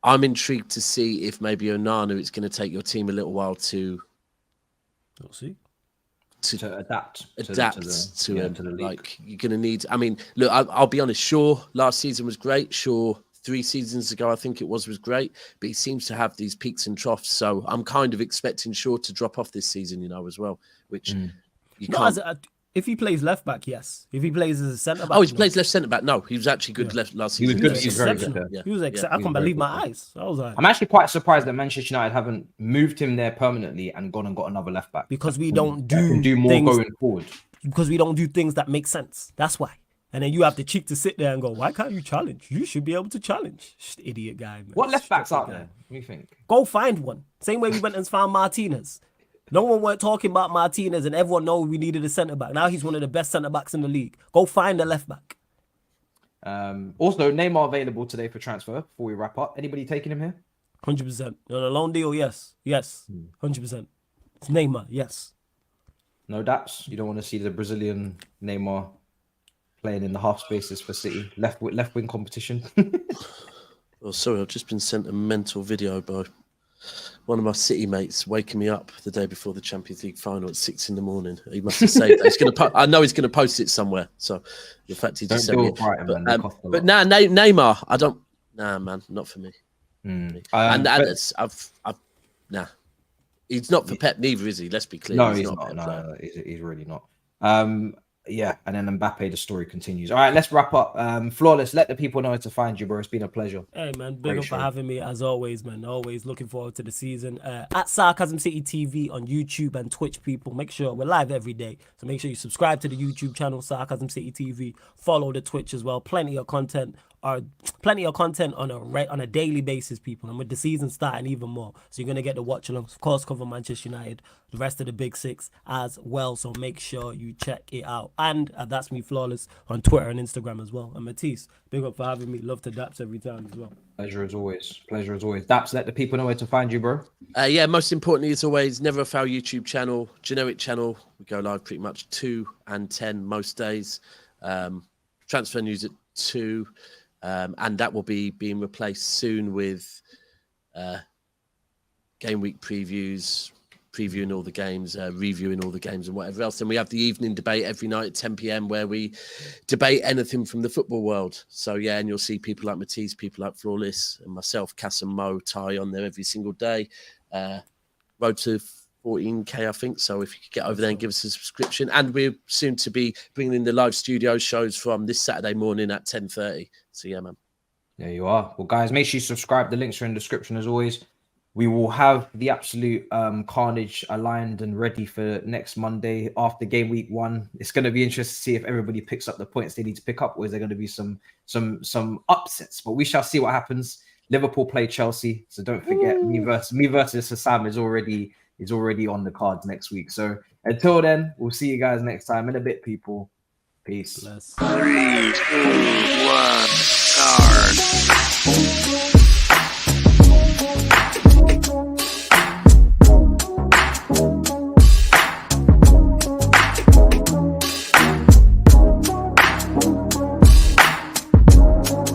I'm intrigued to see if maybe Onana, it's going to take your team a little while to We'll see. To adapt to him. to the league. Like you're going to need. I mean, look, I'll be honest. Shaw last season was great. Shaw 3 seasons ago, I think it was great. But he seems to have these peaks and troughs. So I'm kind of expecting Shaw to drop off this season, as well. Which you can't. If he plays left back, yes. If he plays as a centre back, Oh, he plays left centre back. No, he was actually good left last He was season. good. He was very good. exceptional. Yeah. He was exceptional. I he can't was very believe my good. eyes. I was like, I'm actually quite surprised that Manchester United haven't moved him there permanently and gone and got another left back. because we don't That can do more things, going forward. because we don't do things that make sense. That's why. And then you have the cheek to sit there and go, why can't you challenge? You should be able to challenge. Idiot guy, man. What left backs Stupid out guy. there? What do you think? Go find one. Same way we went and found Martinez. No one weren't talking about Martinez, and everyone knows we needed a centre back. Now he's one of the best centre backs in the league. Go find a left back. Also, Neymar available today for transfer. Before we wrap up, anybody taking him here? 100%. On a loan deal, yes. 100%. It's Neymar, yes. No Daps. You don't want to see the Brazilian Neymar playing in the half spaces for City. Left wing competition. Oh, sorry, I've just been sent a mental video by one of my City mates waking me up the day before the Champions League final at 6 a.m. He must have saved that. He's going to. I know he's going to post it somewhere. So, in fact, he just sent me. But nah, Neymar, I don't. Nah, man, not for me. And nah, he's not for Pep neither, is he? Let's be clear. No, he's not. No, he's really not. Yeah, and then Mbappe, the story continues. All right, let's wrap up. Flawless, let the people know where to find you, bro. It's been a pleasure. Hey, man, big up for having me, as always, man. Always looking forward to the season. At Sarcasm City TV on YouTube and Twitch, people. Make sure we're live every day. So make sure you subscribe to the YouTube channel, Sarcasm City TV. Follow the Twitch as well. Plenty of content plenty of content on a daily basis, people, and with the season starting even more. So you're gonna get to watch along, of course, cover Manchester United, the rest of the big six as well. So make sure you check it out. And that's me flawless on Twitter and Instagram as well. And Matisse, big up for having me. Love to Daps every time as well. Pleasure as always. Pleasure as always. Daps, let the people know where to find you, bro. Yeah, most importantly, as always, Never a Foul YouTube channel, generic channel. We go live pretty much 2 and 10 most days. Transfer news at 2. And that will be being replaced soon with game week previews, previewing all the games, reviewing all the games and whatever else. And we have the evening debate every night at 10 p.m. where we debate anything from the football world. So, yeah, and you'll see people like Matisse, people like Flawless, and myself, Cass and Mo, Ty on there every single day. Road to 14K, I think. So if you could get over there and give us a subscription. And we're soon to be bringing in the live studio shows from this Saturday morning at 10:30. So, yeah, man. There you are. Well, guys, make sure you subscribe. The links are in the description as always. We will have the absolute carnage aligned and ready for next Monday after game week 1. It's going to be interesting to see if everybody picks up the points they need to pick up, or is there going to be some upsets? But we shall see what happens. Liverpool play Chelsea, so don't forget me versus Husam is already on the cards next week. So until then, we'll see you guys next time in a bit, people. Peace. Bless. 3, 2, 1, start.